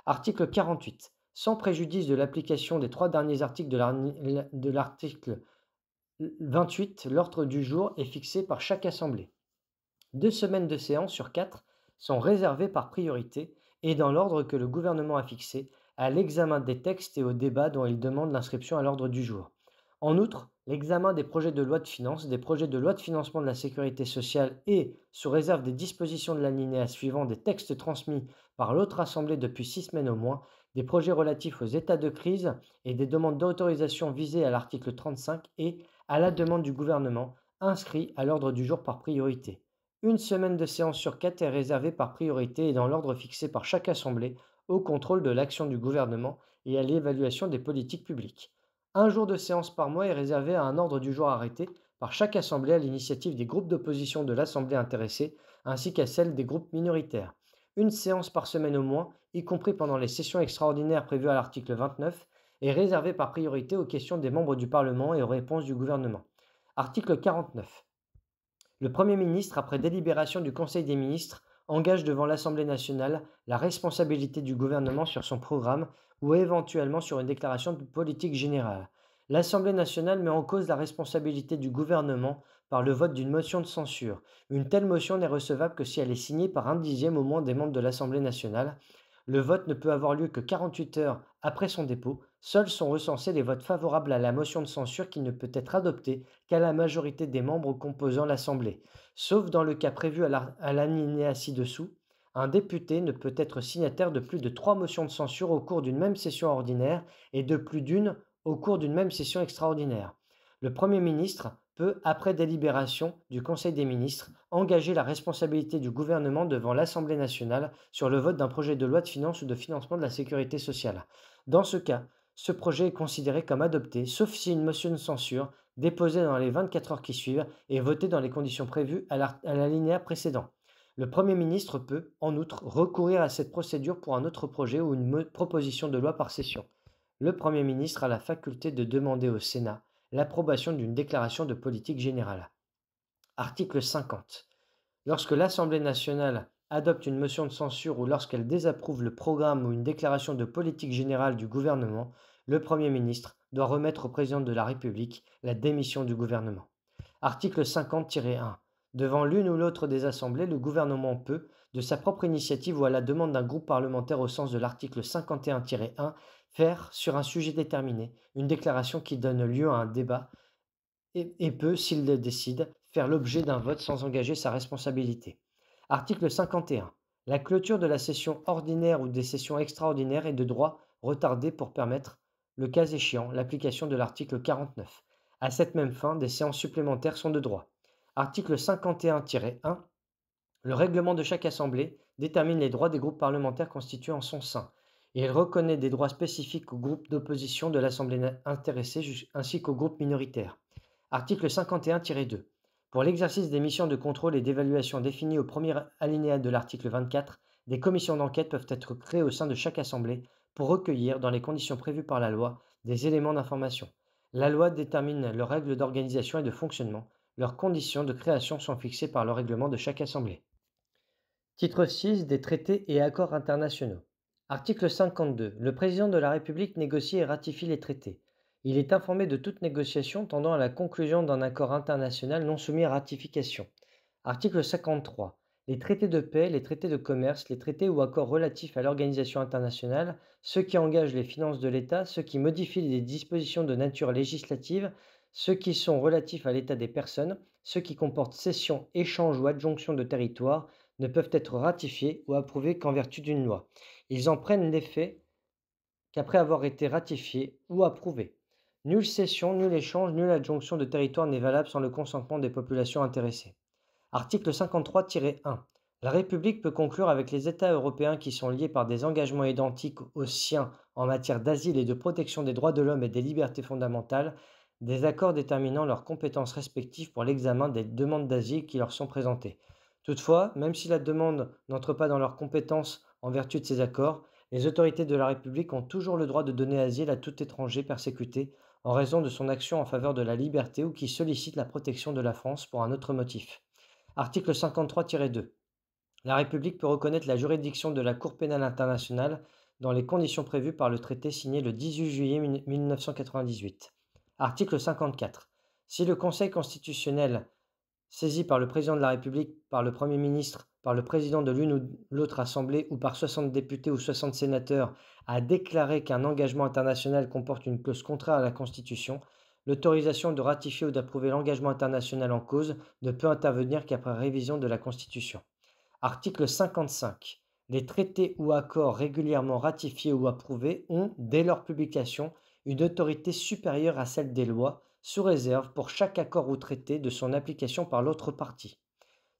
Article 48. Sans préjudice de l'application des 3 derniers articles de l'article 28, l'ordre du jour est fixé par chaque assemblée. 2 semaines de séance sur 4 sont réservées par priorité et dans l'ordre que le gouvernement a fixé, à l'examen des textes et au débat dont il demande l'inscription à l'ordre du jour. En outre, l'examen des projets de loi de finances, des projets de loi de financement de la sécurité sociale et, sous réserve des dispositions de l'alinéa suivant, des textes transmis par l'autre assemblée depuis 6 semaines au moins, des projets relatifs aux états de crise et des demandes d'autorisation visées à l'article 35 et, à la demande du gouvernement, inscrits à l'ordre du jour par priorité. Une semaine de séance sur 4 est réservée par priorité et dans l'ordre fixé par chaque assemblée au contrôle de l'action du gouvernement et à l'évaluation des politiques publiques. Un jour de séance par mois est réservé à un ordre du jour arrêté par chaque assemblée à l'initiative des groupes d'opposition de l'assemblée intéressée ainsi qu'à celle des groupes minoritaires. Une séance par semaine au moins, y compris pendant les sessions extraordinaires prévues à l'article 29, est réservée par priorité aux questions des membres du Parlement et aux réponses du gouvernement. Article 49. Le Premier ministre, après délibération du Conseil des ministres, engage devant l'Assemblée nationale la responsabilité du gouvernement sur son programme ou éventuellement sur une déclaration de politique générale. L'Assemblée nationale met en cause la responsabilité du gouvernement par le vote d'une motion de censure. Une telle motion n'est recevable que si elle est signée par un dixième au moins des membres de l'Assemblée nationale. Le vote ne peut avoir lieu que 48 heures après son dépôt. Seuls sont recensés les votes favorables à la motion de censure qui ne peut être adoptée qu'à la majorité des membres composant l'Assemblée. Sauf dans le cas prévu à l'alinéa ci-dessous, un député ne peut être signataire de plus de 3 motions de censure au cours d'une même session ordinaire et de plus d'une au cours d'une même session extraordinaire. Le Premier ministre peut, après délibération du Conseil des ministres, engager la responsabilité du gouvernement devant l'Assemblée nationale sur le vote d'un projet de loi de finances ou de financement de la sécurité sociale. Dans ce cas, ce projet est considéré comme adopté, sauf si une motion de censure, déposée dans les 24 heures qui suivent, est votée dans les conditions prévues à l'alinéa précédent. Le Premier ministre peut, en outre, recourir à cette procédure pour un autre projet ou une proposition de loi par session. Le Premier ministre a la faculté de demander au Sénat l'approbation d'une déclaration de politique générale. Article 50. Lorsque l'Assemblée nationale adopte une motion de censure ou lorsqu'elle désapprouve le programme ou une déclaration de politique générale du gouvernement, le Premier ministre doit remettre au président de la République la démission du gouvernement. Article 50-1. Devant l'une ou l'autre des assemblées, le gouvernement peut, de sa propre initiative ou à la demande d'un groupe parlementaire au sens de l'article 51-1, faire, sur un sujet déterminé, une déclaration qui donne lieu à un débat et peut, s'il le décide, faire l'objet d'un vote sans engager sa responsabilité. Article 51. La clôture de la session ordinaire ou des sessions extraordinaires est de droit retardée pour permettre, le cas échéant, l'application de l'article 49. À cette même fin, des séances supplémentaires sont de droit. Article 51-1. Le règlement de chaque assemblée détermine les droits des groupes parlementaires constitués en son sein, et il reconnaît des droits spécifiques aux groupes d'opposition de l'assemblée intéressée ainsi qu'aux groupes minoritaires. Article 51-2. Pour l'exercice des missions de contrôle et d'évaluation définies au premier alinéa de l'article 24, des commissions d'enquête peuvent être créées au sein de chaque assemblée pour recueillir, dans les conditions prévues par la loi, des éléments d'information. La loi détermine leurs règles d'organisation et de fonctionnement. Leurs conditions de création sont fixées par le règlement de chaque assemblée. Titre 6 des traités et accords internationaux. Article 52. Le président de la République négocie et ratifie les traités. Il est informé de toute négociation tendant à la conclusion d'un accord international non soumis à ratification. Article 53. Les traités de paix, les traités de commerce, les traités ou accords relatifs à l'organisation internationale, ceux qui engagent les finances de l'État, ceux qui modifient les dispositions de nature législative, ceux qui sont relatifs à l'état des personnes, ceux qui comportent cession, échange ou adjonction de territoire, ne peuvent être ratifiés ou approuvés qu'en vertu d'une loi. Ils en prennent l'effet qu'après avoir été ratifiés ou approuvés. Nulle cession, nul échange, nulle adjonction de territoire n'est valable sans le consentement des populations intéressées. Article 53-1. La République peut conclure avec les États européens qui sont liés par des engagements identiques aux siens en matière d'asile et de protection des droits de l'homme et des libertés fondamentales, des accords déterminant leurs compétences respectives pour l'examen des demandes d'asile qui leur sont présentées. Toutefois, même si la demande n'entre pas dans leurs compétences en vertu de ces accords, les autorités de la République ont toujours le droit de donner asile à tout étranger persécuté en raison de son action en faveur de la liberté ou qui sollicite la protection de la France pour un autre motif. Article 53-2. La République peut reconnaître la juridiction de la Cour pénale internationale dans les conditions prévues par le traité signé le 18 juillet 1998. Article 54. Si le Conseil constitutionnel, saisi par le Président de la République, par le Premier ministre par le président de l'une ou l'autre assemblée ou par 60 députés ou 60 sénateurs a déclaré qu'un engagement international comporte une clause contraire à la Constitution, l'autorisation de ratifier ou d'approuver l'engagement international en cause ne peut intervenir qu'après révision de la Constitution. Article 55. Les traités ou accords régulièrement ratifiés ou approuvés ont, dès leur publication, une autorité supérieure à celle des lois, sous réserve, pour chaque accord ou traité, de son application par l'autre partie.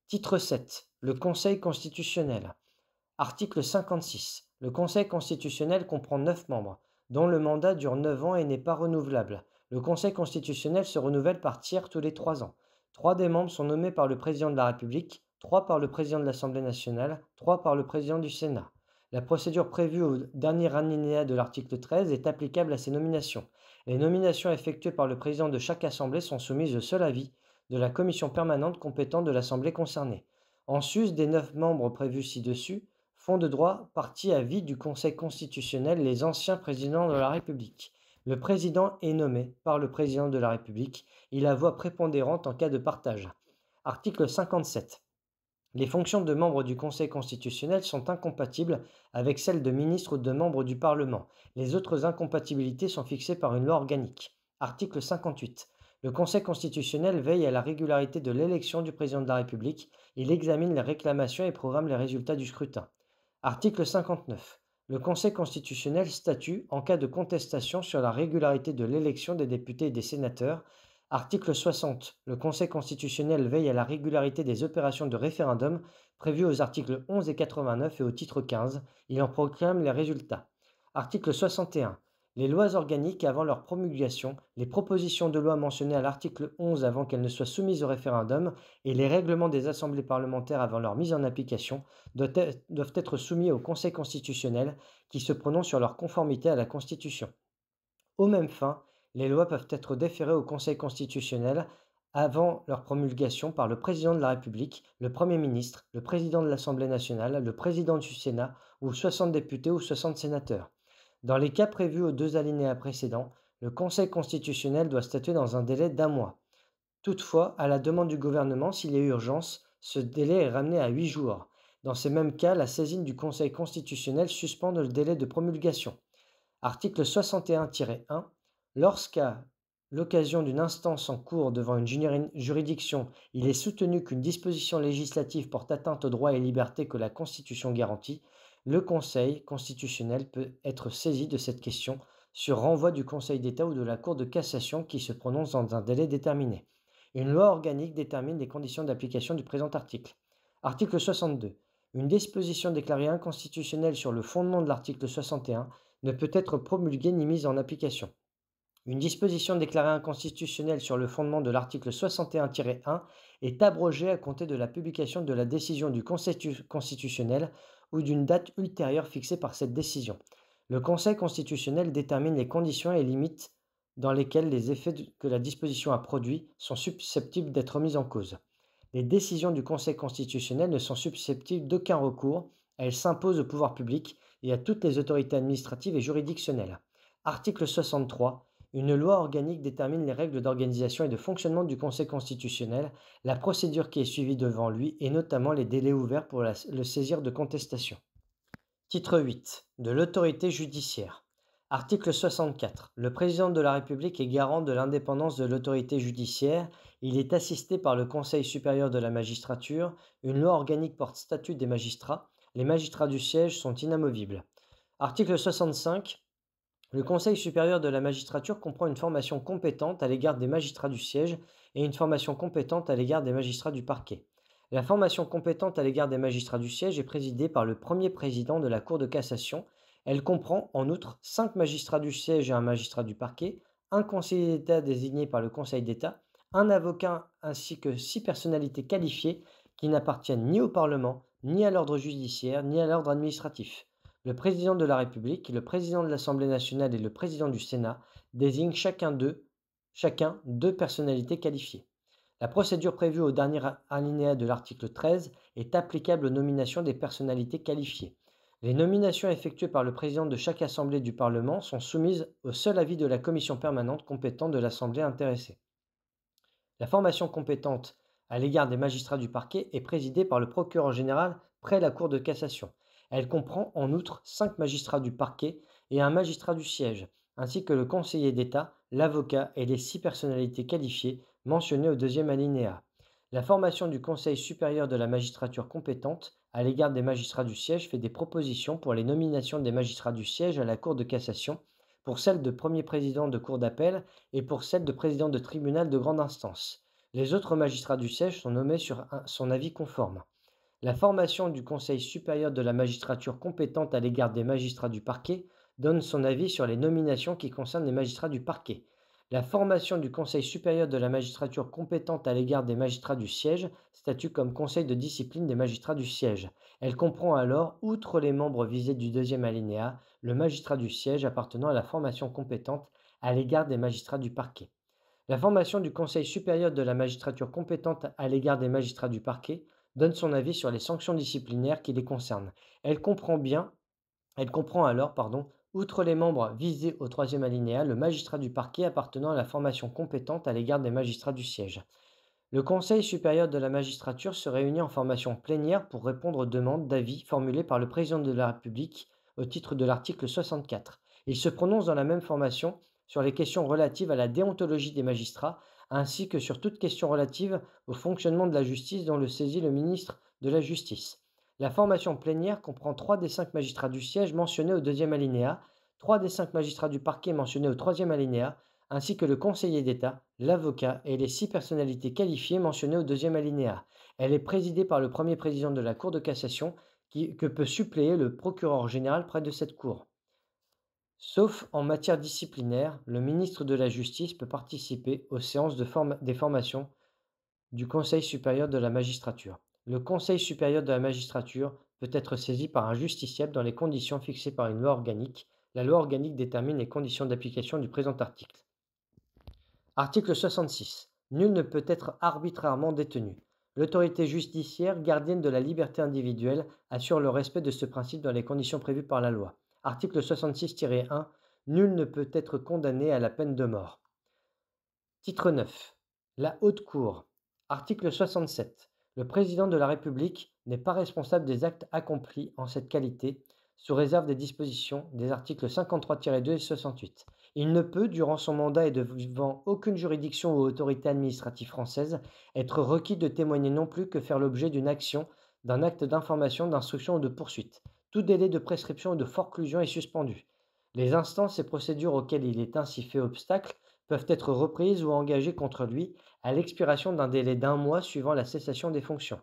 Titre 7. Le Conseil constitutionnel. Article 56. Le Conseil constitutionnel comprend 9 membres, dont le mandat dure 9 ans et n'est pas renouvelable. Le Conseil constitutionnel se renouvelle par tiers tous les 3 ans. 3 des membres sont nommés par le président de la République, 3 par le président de l'Assemblée nationale, 3 par le président du Sénat. La procédure prévue au dernier alinéa de l'article 13 est applicable à ces nominations. Les nominations effectuées par le président de chaque assemblée sont soumises au seul avis de la commission permanente compétente de l'assemblée concernée. En sus des 9 membres prévus ci-dessus, font de droit partie à vie du Conseil constitutionnel les anciens présidents de la République. Le président est nommé par le président de la République. Il a voix prépondérante en cas de partage. Article 57. Les fonctions de membres du Conseil constitutionnel sont incompatibles avec celles de ministre ou de membre du Parlement. Les autres incompatibilités sont fixées par une loi organique. Article 58. Le Conseil constitutionnel veille à la régularité de l'élection du président de la République. Il examine les réclamations et programme les résultats du scrutin. Article 59. Le Conseil constitutionnel statue en cas de contestation sur la régularité de l'élection des députés et des sénateurs. Article 60. Le Conseil constitutionnel veille à la régularité des opérations de référendum prévues aux articles 11 et 89 et au titre 15. Il en proclame les résultats. Article 61. Les lois organiques avant leur promulgation, les propositions de loi mentionnées à l'article 11 avant qu'elles ne soient soumises au référendum et les règlements des assemblées parlementaires avant leur mise en application doivent être soumis au Conseil constitutionnel qui se prononce sur leur conformité à la Constitution. Aux mêmes fins, les lois peuvent être déférées au Conseil constitutionnel avant leur promulgation par le président de la République, le Premier ministre, le président de l'Assemblée nationale, le président du Sénat ou 60 députés ou 60 sénateurs. Dans les cas prévus aux 2 alinéas précédents, le Conseil constitutionnel doit statuer dans un délai d'1 mois. Toutefois, à la demande du gouvernement, s'il y a urgence, ce délai est ramené à 8 jours. Dans ces mêmes cas, la saisine du Conseil constitutionnel suspend le délai de promulgation. Article 61-1. Lorsqu'à l'occasion d'une instance en cours devant une juridiction, il est soutenu qu'une disposition législative porte atteinte aux droits et libertés que la Constitution garantit, le Conseil constitutionnel peut être saisi de cette question sur renvoi du Conseil d'État ou de la Cour de cassation qui se prononce dans un délai déterminé. Une loi organique détermine les conditions d'application du présent article. Article 62. Une disposition déclarée inconstitutionnelle sur le fondement de l'article 61 ne peut être promulguée ni mise en application. Une disposition déclarée inconstitutionnelle sur le fondement de l'article 61-1 est abrogée à compter de la publication de la décision du Conseil constitutionnel ou d'une date ultérieure fixée par cette décision. Le Conseil constitutionnel détermine les conditions et limites dans lesquelles les effets que la disposition a produits sont susceptibles d'être mis en cause. Les décisions du Conseil constitutionnel ne sont susceptibles d'aucun recours, elles s'imposent au pouvoir public et à toutes les autorités administratives et juridictionnelles. Article 63. Une loi organique détermine les règles d'organisation et de fonctionnement du Conseil constitutionnel, la procédure qui est suivie devant lui et notamment les délais ouverts pour le saisir de contestation. Titre 8. De l'autorité judiciaire. Article 64. Le président de la République est garant de l'indépendance de l'autorité judiciaire. Il est assisté par le Conseil supérieur de la magistrature. Une loi organique porte statut des magistrats. Les magistrats du siège sont inamovibles. Article 65. Le Conseil supérieur de la magistrature comprend une formation compétente à l'égard des magistrats du siège et une formation compétente à l'égard des magistrats du parquet. La formation compétente à l'égard des magistrats du siège est présidée par le premier président de la Cour de cassation. Elle comprend en outre 5 magistrats du siège et un magistrat du parquet, un conseiller d'État désigné par le Conseil d'État, un avocat ainsi que 6 personnalités qualifiées qui n'appartiennent ni au Parlement, ni à l'ordre judiciaire, ni à l'ordre administratif. Le président de la République, le président de l'Assemblée nationale et le président du Sénat désignent chacun deux personnalités qualifiées. La procédure prévue au dernier alinéa de l'article 13 est applicable aux nominations des personnalités qualifiées. Les nominations effectuées par le président de chaque assemblée du Parlement sont soumises au seul avis de la commission permanente compétente de l'assemblée intéressée. La formation compétente à l'égard des magistrats du parquet est présidée par le procureur général près la Cour de cassation. Elle comprend en outre 5 magistrats du parquet et un magistrat du siège, ainsi que le conseiller d'État, l'avocat et les 6 personnalités qualifiées mentionnées au deuxième alinéa. La formation du Conseil supérieur de la magistrature compétente à l'égard des magistrats du siège fait des propositions pour les nominations des magistrats du siège à la Cour de cassation, pour celle de premier président de cour d'appel et pour celle de président de tribunal de grande instance. Les autres magistrats du siège sont nommés sur son avis conforme. La formation du Conseil supérieur de la magistrature compétente à l'égard des magistrats du parquet donne son avis sur les nominations qui concernent les magistrats du parquet. La formation du Conseil supérieur de la magistrature compétente à l'égard des magistrats du siège statue comme conseil de discipline des magistrats du siège. Elle comprend alors, outre les membres visés du deuxième alinéa, le magistrat du siège appartenant à la formation compétente à l'égard des magistrats du parquet. La formation du Conseil supérieur de la magistrature compétente à l'égard des magistrats du parquet donne son avis sur les sanctions disciplinaires qui les concernent. Elle comprend bien, Elle comprend alors, outre les membres visés au troisième alinéa, le magistrat du parquet appartenant à la formation compétente à l'égard des magistrats du siège. Le Conseil supérieur de la magistrature se réunit en formation plénière pour répondre aux demandes d'avis formulées par le président de la République au titre de l'article 64. Il se prononce dans la même formation sur les questions relatives à la déontologie des magistrats, ainsi que sur toute question relative au fonctionnement de la justice dont le saisit le ministre de la Justice. La formation plénière comprend 3 des 5 magistrats du siège mentionnés au deuxième alinéa, 3 des 5 magistrats du parquet mentionnés au troisième alinéa, ainsi que le conseiller d'État, l'avocat et les 6 personnalités qualifiées mentionnées au deuxième alinéa. Elle est présidée par le premier président de la Cour de cassation que peut suppléer le procureur général près de cette cour. Sauf en matière disciplinaire, le ministre de la Justice peut participer aux séances des formations du Conseil supérieur de la magistrature. Le Conseil supérieur de la magistrature peut être saisi par un justiciable dans les conditions fixées par une loi organique. La loi organique détermine les conditions d'application du présent article. Article 66. Nul ne peut être arbitrairement détenu. L'autorité judiciaire, gardienne de la liberté individuelle, assure le respect de ce principe dans les conditions prévues par la loi. Article 66-1. Nul ne peut être condamné à la peine de mort. Titre 9. La Haute Cour. Article 67. Le président de la République n'est pas responsable des actes accomplis en cette qualité, sous réserve des dispositions des articles 53-2 et 68. Il ne peut, durant son mandat et devant aucune juridiction ou autorité administrative française, être requis de témoigner non plus que faire l'objet d'une action, d'un acte d'information, d'instruction ou de poursuite. Tout délai de prescription ou de forclusion est suspendu. Les instances et procédures auxquelles il est ainsi fait obstacle peuvent être reprises ou engagées contre lui à l'expiration d'un délai d'un mois suivant la cessation des fonctions.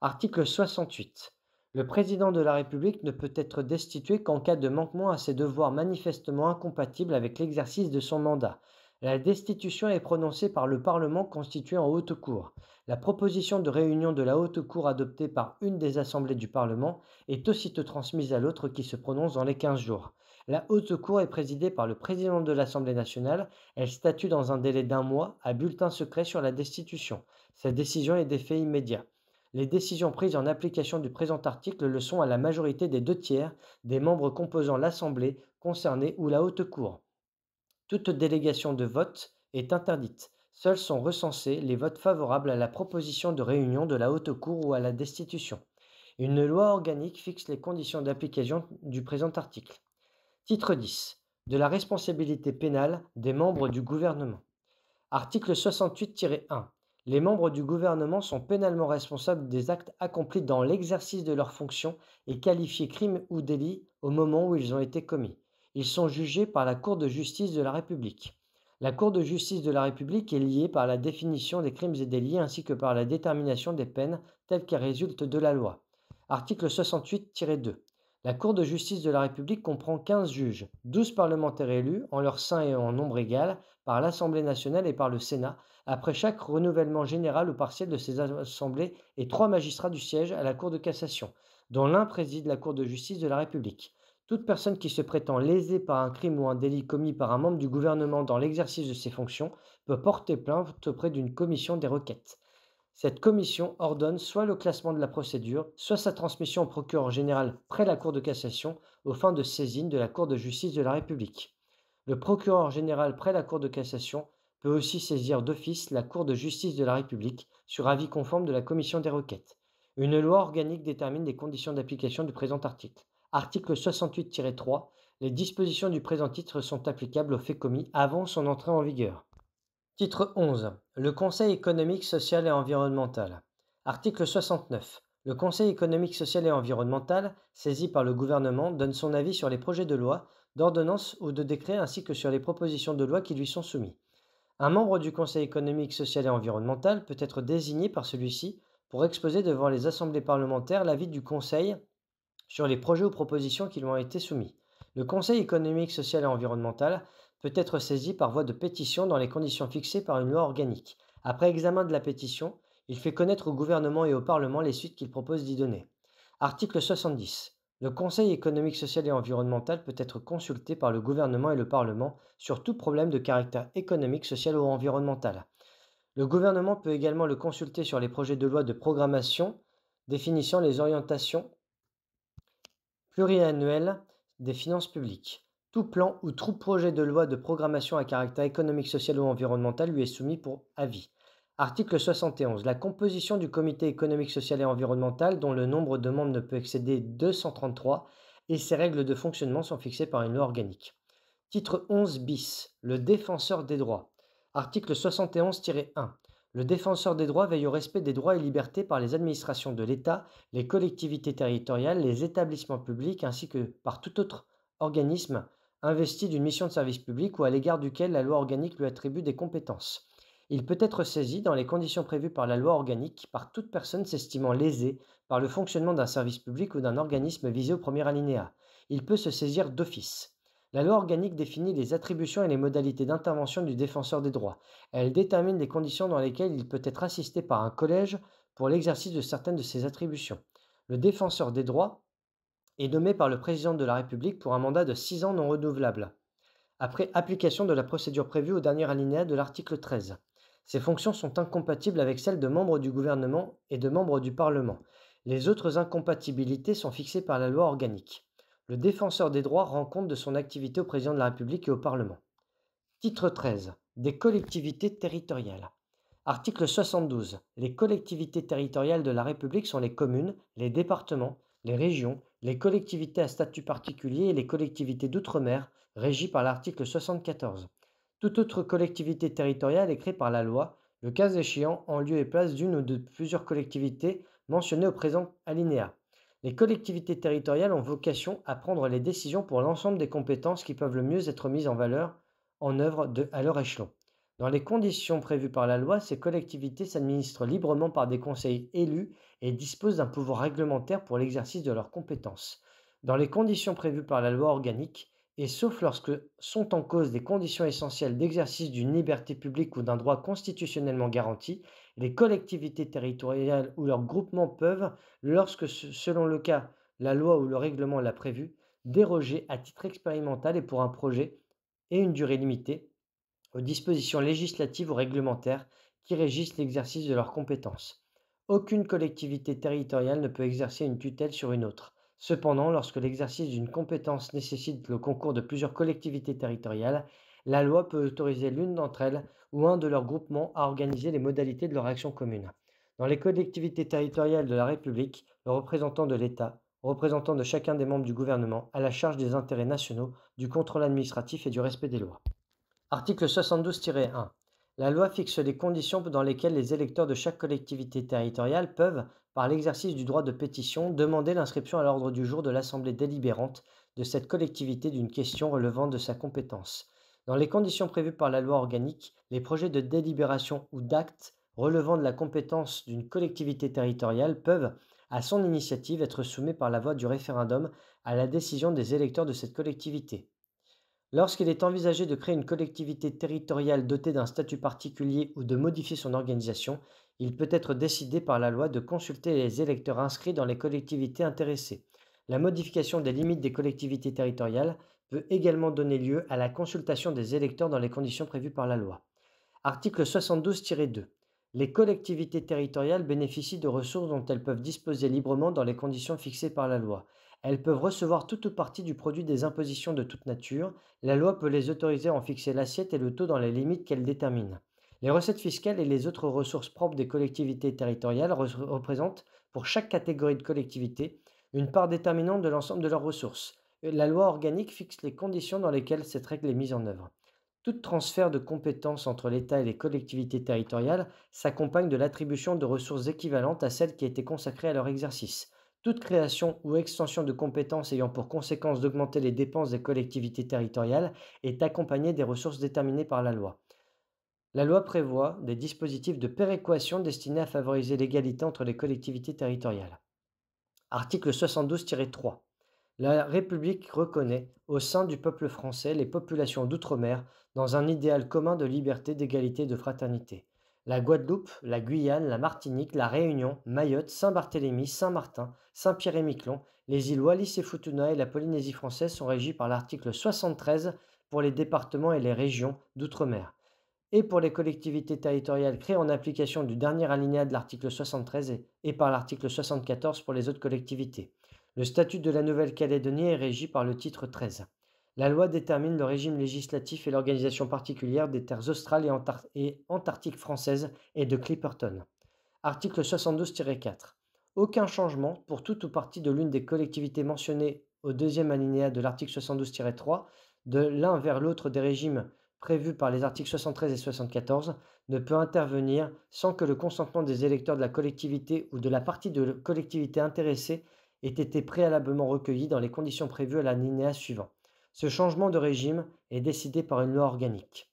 Article 68. Le président de la République ne peut être destitué qu'en cas de manquement à ses devoirs manifestement incompatibles avec l'exercice de son mandat. La destitution est prononcée par le Parlement constitué en haute cour. La proposition de réunion de la haute cour adoptée par une des assemblées du Parlement est aussitôt transmise à l'autre qui se prononce dans les 15 jours. La haute cour est présidée par le président de l'Assemblée nationale. Elle statue dans un délai d'un mois à bulletin secret sur la destitution. Cette décision est d'effet immédiat. Les décisions prises en application du présent article le sont à la majorité des 2/3 des membres composant l'Assemblée concernée ou la Haute Cour. Toute délégation de vote est interdite. Seuls sont recensés les votes favorables à la proposition de réunion de la Haute Cour ou à la destitution. Une loi organique fixe les conditions d'application du présent article. Titre 10. De la responsabilité pénale des membres du gouvernement. Article 68-1. Les membres du gouvernement sont pénalement responsables des actes accomplis dans l'exercice de leurs fonctions et qualifiés crimes ou délits au moment où ils ont été commis. Ils sont jugés par la Cour de justice de la République. La Cour de justice de la République est liée par la définition des crimes et délits ainsi que par la détermination des peines telles qu'elles résultent de la loi. Article 68-2. La Cour de justice de la République comprend 15 juges, 12 parlementaires élus, en leur sein et en nombre égal, par l'Assemblée nationale et par le Sénat, après chaque renouvellement général ou partiel de ces assemblées, et 3 magistrats du siège à la Cour de cassation, dont l'un préside la Cour de justice de la République. Toute personne qui se prétend lésée par un crime ou un délit commis par un membre du gouvernement dans l'exercice de ses fonctions peut porter plainte auprès d'une commission des requêtes. Cette commission ordonne soit le classement de la procédure, soit sa transmission au procureur général près la Cour de cassation aux fins de saisine de la Cour de justice de la République. Le procureur général près la Cour de cassation peut aussi saisir d'office la Cour de justice de la République sur avis conforme de la commission des requêtes. Une loi organique détermine les conditions d'application du présent article. Article 68-3. Les dispositions du présent titre sont applicables aux faits commis avant son entrée en vigueur. Titre 11. Le Conseil économique, social et environnemental. Article 69. Le Conseil économique, social et environnemental, saisi par le gouvernement, donne son avis sur les projets de loi, d'ordonnance ou de décret ainsi que sur les propositions de loi qui lui sont soumis. Un membre du Conseil économique, social et environnemental peut être désigné par celui-ci pour exposer devant les assemblées parlementaires l'avis du Conseil sur les projets ou propositions qui lui ont été soumis. Le Conseil économique, social et environnemental peut être saisi par voie de pétition dans les conditions fixées par une loi organique. Après examen de la pétition, il fait connaître au gouvernement et au Parlement les suites qu'il propose d'y donner. Article 70. Le Conseil économique, social et environnemental peut être consulté par le gouvernement et le Parlement sur tout problème de caractère économique, social ou environnemental. Le gouvernement peut également le consulter sur les projets de loi de programmation définissant les orientations pluriannuel des finances publiques. Tout plan ou tout projet de loi de programmation à caractère économique, social ou environnemental lui est soumis pour avis. Article 71. La composition du comité économique, social et environnemental, dont le nombre de membres ne peut excéder 233, et ses règles de fonctionnement sont fixées par une loi organique. Titre 11 bis. Le défenseur des droits. Article 71-1. Le défenseur des droits veille au respect des droits et libertés par les administrations de l'État, les collectivités territoriales, les établissements publics ainsi que par tout autre organisme investi d'une mission de service public ou à l'égard duquel la loi organique lui attribue des compétences. Il peut être saisi, dans les conditions prévues par la loi organique, par toute personne s'estimant lésée par le fonctionnement d'un service public ou d'un organisme visé au premier alinéa. Il peut se saisir d'office. La loi organique définit les attributions et les modalités d'intervention du défenseur des droits. Elle détermine les conditions dans lesquelles il peut être assisté par un collège pour l'exercice de certaines de ses attributions. Le défenseur des droits est nommé par le président de la République pour un mandat de 6 ans non renouvelable, après application de la procédure prévue au dernier alinéa de l'article 13. Ces fonctions sont incompatibles avec celles de membres du gouvernement et de membres du Parlement. Les autres incompatibilités sont fixées par la loi organique. Le défenseur des droits rend compte de son activité au président de la République et au Parlement. Titre 13. Des collectivités territoriales. Article 72. Les collectivités territoriales de la République sont les communes, les départements, les régions, les collectivités à statut particulier et les collectivités d'outre-mer régies par l'article 74. Toute autre collectivité territoriale est créée par la loi, le cas échéant en lieu et place d'une ou de plusieurs collectivités mentionnées au présent alinéa. Les collectivités territoriales ont vocation à prendre les décisions pour l'ensemble des compétences qui peuvent le mieux être mises en œuvre à leur échelon. Dans les conditions prévues par la loi, ces collectivités s'administrent librement par des conseils élus et disposent d'un pouvoir réglementaire pour l'exercice de leurs compétences. Dans les conditions prévues par la loi organique, et sauf lorsque sont en cause des conditions essentielles d'exercice d'une liberté publique ou d'un droit constitutionnellement garanti, les collectivités territoriales ou leurs groupements peuvent, lorsque, selon le cas, la loi ou le règlement l'a prévu, déroger à titre expérimental et pour un projet et une durée limitée aux dispositions législatives ou réglementaires qui régissent l'exercice de leurs compétences. Aucune collectivité territoriale ne peut exercer une tutelle sur une autre. Cependant, lorsque l'exercice d'une compétence nécessite le concours de plusieurs collectivités territoriales, la loi peut autoriser l'une d'entre elles ou un de leurs groupements à organiser les modalités de leur action commune. Dans les collectivités territoriales de la République, le représentant de l'État, représentant de chacun des membres du gouvernement, a la charge des intérêts nationaux, du contrôle administratif et du respect des lois. Article 72-1. La loi fixe les conditions dans lesquelles les électeurs de chaque collectivité territoriale peuvent, par l'exercice du droit de pétition, demander l'inscription à l'ordre du jour de l'assemblée délibérante de cette collectivité d'une question relevant de sa compétence. Dans les conditions prévues par la loi organique, les projets de délibération ou d'actes relevant de la compétence d'une collectivité territoriale peuvent, à son initiative, être soumis par la voie du référendum à la décision des électeurs de cette collectivité. Lorsqu'il est envisagé de créer une collectivité territoriale dotée d'un statut particulier ou de modifier son organisation, il peut être décidé par la loi de consulter les électeurs inscrits dans les collectivités intéressées. La modification des limites des collectivités territoriales peut également donner lieu à la consultation des électeurs dans les conditions prévues par la loi. Article 72-2. Les collectivités territoriales bénéficient de ressources dont elles peuvent disposer librement dans les conditions fixées par la loi. Elles peuvent recevoir toute ou partie du produit des impositions de toute nature. La loi peut les autoriser à en fixer l'assiette et le taux dans les limites qu'elle détermine. Les recettes fiscales et les autres ressources propres des collectivités territoriales représentent, pour chaque catégorie de collectivité, une part déterminante de l'ensemble de leurs ressources. La loi organique fixe les conditions dans lesquelles cette règle est mise en œuvre. Tout transfert de compétences entre l'État et les collectivités territoriales s'accompagne de l'attribution de ressources équivalentes à celles qui étaient consacrées à leur exercice. Toute création ou extension de compétences ayant pour conséquence d'augmenter les dépenses des collectivités territoriales est accompagnée des ressources déterminées par la loi. La loi prévoit des dispositifs de péréquation destinés à favoriser l'égalité entre les collectivités territoriales. Article 72-3. La République reconnaît, au sein du peuple français, les populations d'outre-mer dans un idéal commun de liberté, d'égalité et de fraternité. La Guadeloupe, la Guyane, la Martinique, la Réunion, Mayotte, Saint-Barthélemy, Saint-Martin, Saint-Pierre-et-Miquelon, les îles Wallis et Futuna et la Polynésie française sont régies par l'article 73 pour les départements et les régions d'outre-mer et pour les collectivités territoriales créées en application du dernier alinéa de l'article 73 et par l'article 74 pour les autres collectivités. Le statut de la Nouvelle-Calédonie est régi par le titre 13. La loi détermine le régime législatif et l'organisation particulière des terres australes et antarctiques françaises et de Clipperton. Article 72-4. Aucun changement pour toute ou partie de l'une des collectivités mentionnées au deuxième alinéa de l'article 72-3 de l'un vers l'autre des régimes prévus par les articles 73 et 74 ne peut intervenir sans que le consentement des électeurs de la collectivité ou de la partie de la collectivité intéressée ait été préalablement recueilli dans les conditions prévues à l'alinéa suivant. Ce changement de régime est décidé par une loi organique.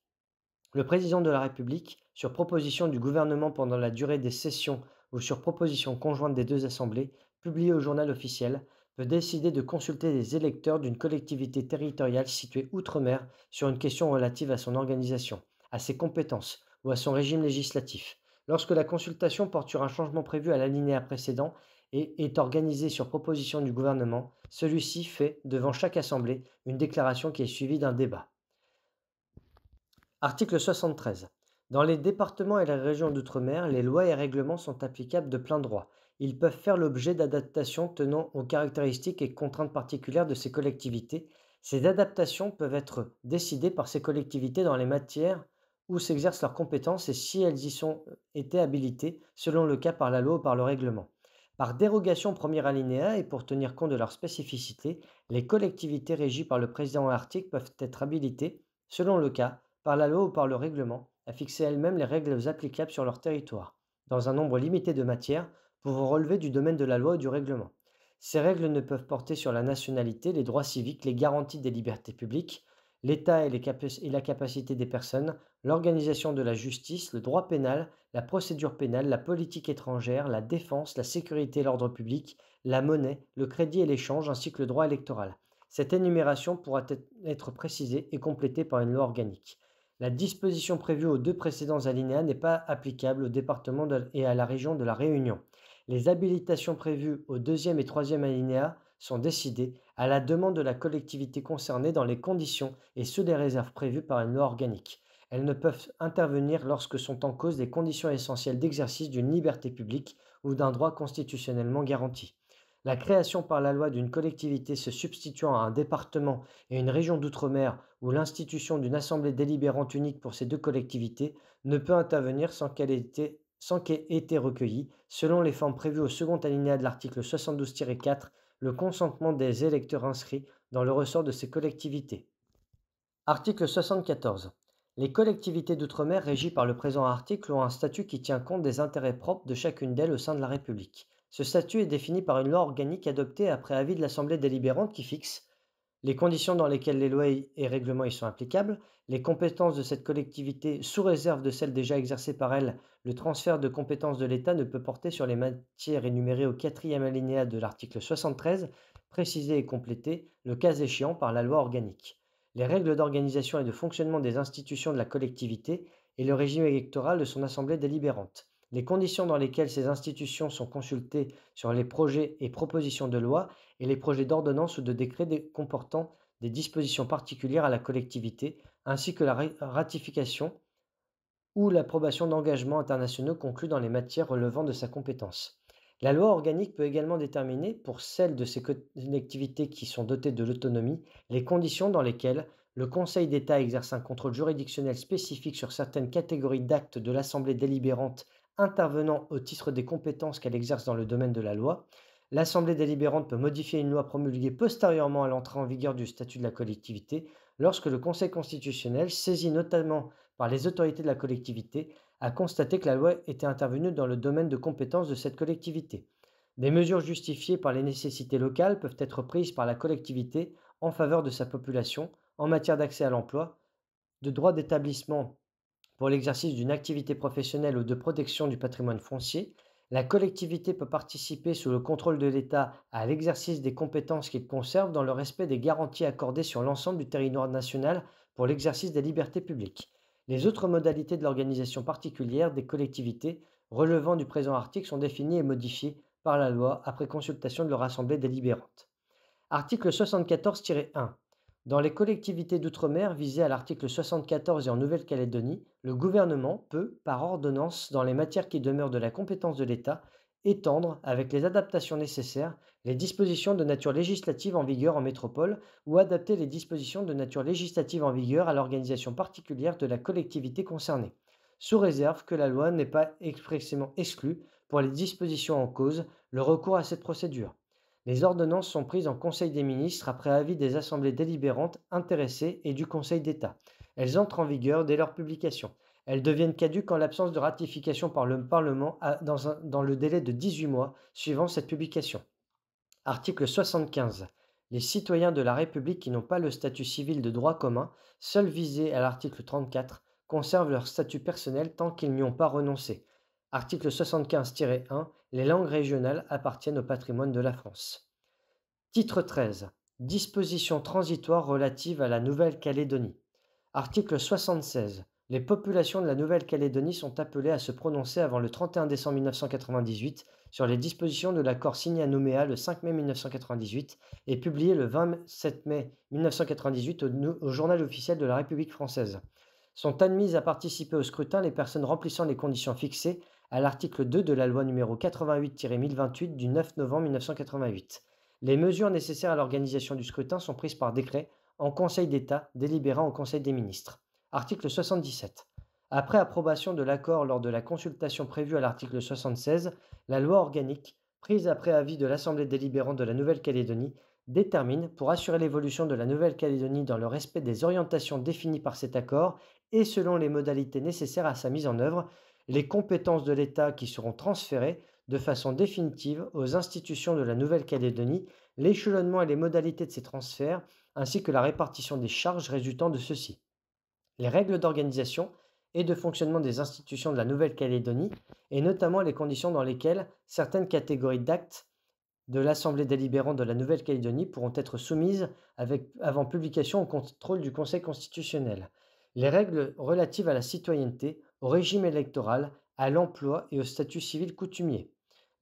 Le président de la République, sur proposition du gouvernement pendant la durée des sessions ou sur proposition conjointe des deux assemblées, publiée au journal officiel, peut décider de consulter les électeurs d'une collectivité territoriale située outre-mer sur une question relative à son organisation, à ses compétences ou à son régime législatif. Lorsque la consultation porte sur un changement prévu à l'alinéa précédent et est organisée sur proposition du gouvernement, celui-ci fait, devant chaque assemblée, une déclaration qui est suivie d'un débat. Article 73. Dans les départements et les régions d'outre-mer, les lois et règlements sont applicables de plein droit. Ils peuvent faire l'objet d'adaptations tenant aux caractéristiques et contraintes particulières de ces collectivités. Ces adaptations peuvent être décidées par ces collectivités dans les matières où s'exercent leurs compétences et si elles y sont été habilitées, selon le cas par la loi ou par le règlement. Par dérogation au premier alinéa et pour tenir compte de leurs spécificités, les collectivités régies par le président article peuvent être habilitées, selon le cas, par la loi ou par le règlement, à fixer elles-mêmes les règles applicables sur leur territoire, dans un nombre limité de matières pouvant relever du domaine de la loi ou du règlement. Ces règles ne peuvent porter sur la nationalité, les droits civiques, les garanties des libertés publiques, l'État et la capacité des personnes, l'organisation de la justice, le droit pénal, la procédure pénale, la politique étrangère, la défense, la sécurité et l'ordre public, la monnaie, le crédit et l'échange, ainsi que le droit électoral. Cette énumération pourra être précisée et complétée par une loi organique. La disposition prévue aux deux précédents alinéas n'est pas applicable au département et à la région de la Réunion. Les habilitations prévues au deuxième et troisième alinéa sont décidées à la demande de la collectivité concernée dans les conditions et sous les réserves prévues par une loi organique. Elles ne peuvent intervenir lorsque sont en cause des conditions essentielles d'exercice d'une liberté publique ou d'un droit constitutionnellement garanti. La création par la loi d'une collectivité se substituant à un département et une région d'outre-mer ou l'institution d'une assemblée délibérante unique pour ces deux collectivités ne peut intervenir sans qu'ait été recueilli, selon les formes prévues au second alinéa de l'article 72-4, le consentement des électeurs inscrits dans le ressort de ces collectivités. Article 74. Les collectivités d'outre-mer régies par le présent article ont un statut qui tient compte des intérêts propres de chacune d'elles au sein de la République. Ce statut est défini par une loi organique adoptée après avis de l'Assemblée délibérante qui fixe les conditions dans lesquelles les lois et règlements y sont applicables, les compétences de cette collectivité sous réserve de celles déjà exercées par elle. Le transfert de compétences de l'État ne peut porter sur les matières énumérées au quatrième alinéa de l'article 73, précisées et complétées, le cas échéant, par la loi organique. Les règles d'organisation et de fonctionnement des institutions de la collectivité et le régime électoral de son assemblée délibérante. Les conditions dans lesquelles ces institutions sont consultées sur les projets et propositions de loi et les projets d'ordonnance ou de décret comportant des dispositions particulières à la collectivité, ainsi que la ratification ou l'approbation d'engagements internationaux conclus dans les matières relevant de sa compétence. La loi organique peut également déterminer, pour celles de ces collectivités qui sont dotées de l'autonomie, les conditions dans lesquelles Le Conseil d'État exerce un contrôle juridictionnel spécifique sur certaines catégories d'actes de l'Assemblée délibérante intervenant au titre des compétences qu'elle exerce dans le domaine de la loi. L'Assemblée délibérante peut modifier une loi promulguée postérieurement à l'entrée en vigueur du statut de la collectivité lorsque le Conseil constitutionnel, saisi notamment par les autorités de la collectivité, a constaté que la loi était intervenue dans le domaine de compétences de cette collectivité. Des mesures justifiées par les nécessités locales peuvent être prises par la collectivité en faveur de sa population en matière d'accès à l'emploi, de droit d'établissement pour l'exercice d'une activité professionnelle ou de protection du patrimoine foncier. La collectivité peut participer sous le contrôle de l'État à l'exercice des compétences qu'il conserve dans le respect des garanties accordées sur l'ensemble du territoire national pour l'exercice des libertés publiques. Les autres modalités de l'organisation particulière des collectivités relevant du présent article sont définies et modifiées par la loi après consultation de leur assemblée délibérante. Article 74-1. Dans les collectivités d'outre-mer visées à l'article 74 et en Nouvelle-Calédonie, le gouvernement peut, par ordonnance, dans les matières qui demeurent de la compétence de l'État, étendre, avec les adaptations nécessaires, les dispositions de nature législative en vigueur en métropole ou adapter les dispositions de nature législative en vigueur à l'organisation particulière de la collectivité concernée, sous réserve que la loi n'ait pas expressément exclu, pour les dispositions en cause, le recours à cette procédure. Les ordonnances sont prises en Conseil des ministres après avis des assemblées délibérantes intéressées et du Conseil d'État. Elles entrent en vigueur dès leur publication. Elles deviennent caduques en l'absence de ratification par le Parlement dans le délai de 18 mois suivant cette publication. Article 75. Les citoyens de la République qui n'ont pas le statut civil de droit commun, seuls visés à l'article 34, conservent leur statut personnel tant qu'ils n'y ont pas renoncé. Article 75-1. Les langues régionales appartiennent au patrimoine de la France. Titre 13. Dispositions transitoires relatives à la Nouvelle-Calédonie. Article 76. Les populations de la Nouvelle-Calédonie sont appelées à se prononcer avant le 31 décembre 1998 sur les dispositions de l'accord signé à Nouméa le 5 mai 1998 et publié le 27 mai 1998 au Journal officiel de la République française. Sont admises à participer au scrutin les personnes remplissant les conditions fixées à l'article 2 de la loi n° 88-1028 du 9 novembre 1988. Les mesures nécessaires à l'organisation du scrutin sont prises par décret en Conseil d'État délibérant au Conseil des ministres. Article 77. Après approbation de l'accord lors de la consultation prévue à l'article 76, la loi organique, prise après avis de l'Assemblée délibérante de la Nouvelle-Calédonie, détermine, pour assurer l'évolution de la Nouvelle-Calédonie dans le respect des orientations définies par cet accord et selon les modalités nécessaires à sa mise en œuvre, les compétences de l'État qui seront transférées de façon définitive aux institutions de la Nouvelle-Calédonie, l'échelonnement et les modalités de ces transferts, ainsi que la répartition des charges résultant de ceux-ci. Les règles d'organisation et de fonctionnement des institutions de la Nouvelle-Calédonie, et notamment les conditions dans lesquelles certaines catégories d'actes de l'Assemblée délibérante de la Nouvelle-Calédonie pourront être soumises avant publication au contrôle du Conseil constitutionnel. Les règles relatives à la citoyenneté, au régime électoral, à l'emploi et au statut civil coutumier.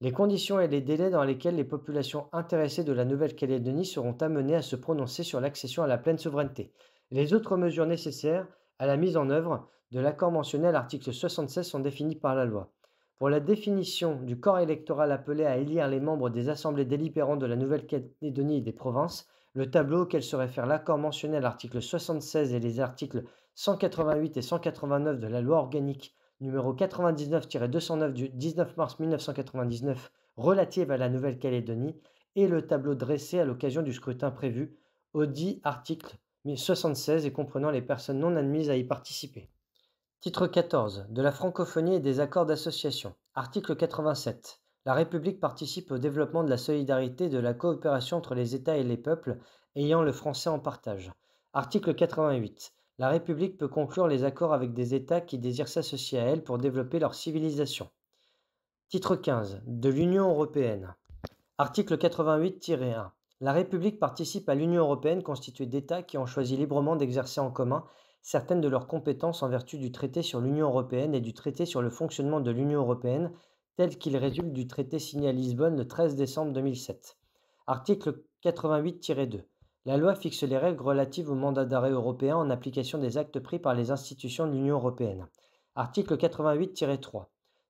Les conditions et les délais dans lesquels les populations intéressées de la Nouvelle-Calédonie seront amenées à se prononcer sur l'accession à la pleine souveraineté. Les autres mesures nécessaires à la mise en œuvre de l'accord mentionné à l'article 76 sont définies par la loi. Pour la définition du corps électoral appelé à élire les membres des assemblées délibérantes de la Nouvelle-Calédonie et des provinces, le tableau auquel se réfère l'accord mentionné à l'article 76 et les articles 188 et 189 de la loi organique numéro 99-209 du 19 mars 1999 relative à la Nouvelle-Calédonie et le tableau dressé à l'occasion du scrutin prévu audit article 76 et comprenant les personnes non admises à y participer. Titre 14. De la francophonie et des accords d'association. Article 87. La République participe au développement de la solidarité et de la coopération entre les États et les peuples ayant le français en partage. Article 88. La République peut conclure les accords avec des États qui désirent s'associer à elle pour développer leur civilisation. Titre 15. De l'Union européenne. Article 88-1. La République participe à l'Union européenne constituée d'États qui ont choisi librement d'exercer en commun certaines de leurs compétences en vertu du traité sur l'Union européenne et du traité sur le fonctionnement de l'Union européenne, tel qu'il résulte du traité signé à Lisbonne le 13 décembre 2007. Article 88-2. La loi fixe les règles relatives au mandat d'arrêt européen en application des actes pris par les institutions de l'Union européenne. Article 88-3.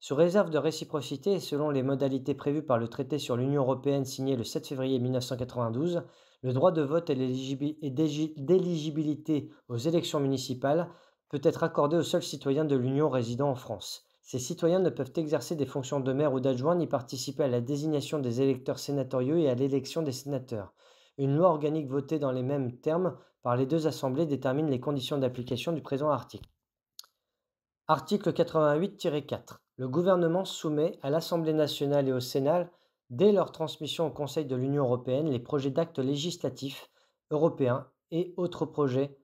Sous réserve de réciprocité et selon les modalités prévues par le traité sur l'Union européenne signé le 7 février 1992, le droit de vote et d'éligibilité aux élections municipales peut être accordé aux seuls citoyens de l'Union résidant en France. Ces citoyens ne peuvent exercer des fonctions de maire ou d'adjoint ni participer à la désignation des électeurs sénatoriaux et à l'élection des sénateurs. Une loi organique votée dans les mêmes termes par les deux assemblées détermine les conditions d'application du présent article. Article 88-4. Le gouvernement soumet à l'Assemblée nationale et au Sénat, dès leur transmission au Conseil de l'Union européenne, les projets d'actes législatifs européens et autres projets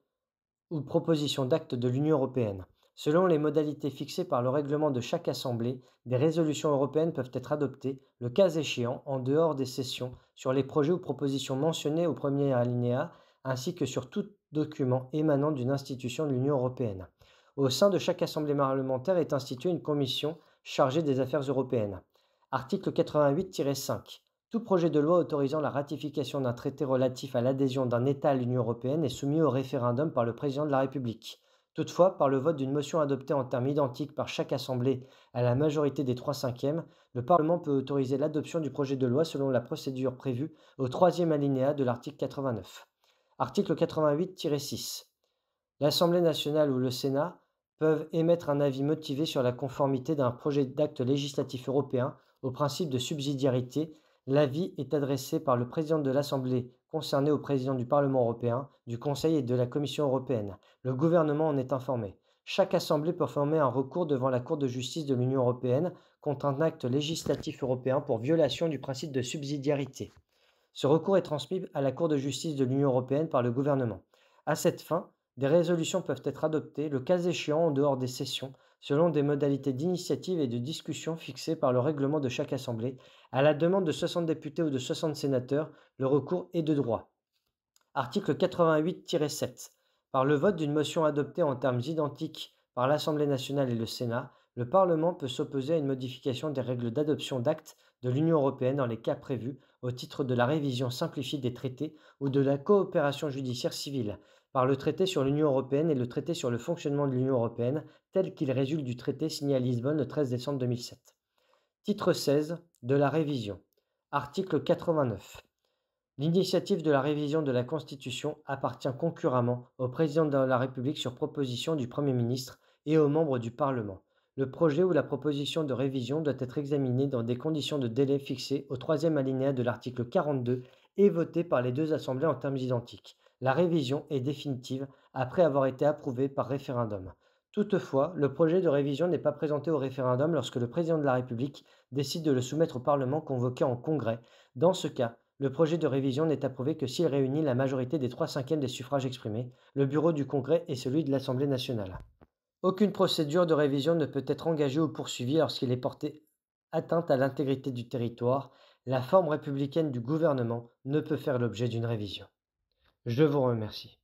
ou propositions d'actes de l'Union européenne. Selon les modalités fixées par le règlement de chaque assemblée, des résolutions européennes peuvent être adoptées, le cas échéant, en dehors des sessions, sur les projets ou propositions mentionnés au premier alinéa, ainsi que sur tout document émanant d'une institution de l'Union européenne. Au sein de chaque assemblée parlementaire est instituée une commission chargée des affaires européennes. Article 88-5. Tout projet de loi autorisant la ratification d'un traité relatif à l'adhésion d'un État à l'Union européenne est soumis au référendum par le président de la République. Toutefois, par le vote d'une motion adoptée en termes identiques par chaque assemblée à la majorité des 3/5, le Parlement peut autoriser l'adoption du projet de loi selon la procédure prévue au troisième alinéa de l'article 89. Article 88-6. L'Assemblée nationale ou le Sénat peuvent émettre un avis motivé sur la conformité d'un projet d'acte législatif européen au principe de subsidiarité. L'avis est adressé par le président de l'Assemblée concernée au président du Parlement européen, du Conseil et de la Commission européenne. Le gouvernement en est informé. Chaque assemblée peut former un recours devant la Cour de justice de l'Union européenne contre un acte législatif européen pour violation du principe de subsidiarité. Ce recours est transmis à la Cour de justice de l'Union européenne par le gouvernement. À cette fin, des résolutions peuvent être adoptées, le cas échéant en dehors des sessions, selon des modalités d'initiative et de discussion fixées par le règlement de chaque assemblée. À la demande de 60 députés ou de 60 sénateurs, le recours est de droit. Article 88-7. Par le vote d'une motion adoptée en termes identiques par l'Assemblée nationale et le Sénat, le Parlement peut s'opposer à une modification des règles d'adoption d'actes de l'Union européenne dans les cas prévus au titre de la révision simplifiée des traités ou de la coopération judiciaire civile, par le traité sur l'Union européenne et le traité sur le fonctionnement de l'Union européenne, tel qu'il résulte du traité signé à Lisbonne le 13 décembre 2007. Titre 16 de la révision. Article 89. L'initiative de la révision de la Constitution appartient concurremment au président de la République sur proposition du Premier ministre et aux membres du Parlement. Le projet ou la proposition de révision doit être examiné dans des conditions de délai fixées au troisième alinéa de l'article 42 et voté par les deux assemblées en termes identiques. La révision est définitive après avoir été approuvée par référendum. Toutefois, le projet de révision n'est pas présenté au référendum lorsque le président de la République décide de le soumettre au Parlement convoqué en congrès. Dans ce cas, le projet de révision n'est approuvé que s'il réunit la majorité des 3/5 des suffrages exprimés, le bureau du Congrès et celui de l'Assemblée nationale. Aucune procédure de révision ne peut être engagée ou poursuivie lorsqu'il est porté atteinte à l'intégrité du territoire. La forme républicaine du gouvernement ne peut faire l'objet d'une révision. Je vous remercie.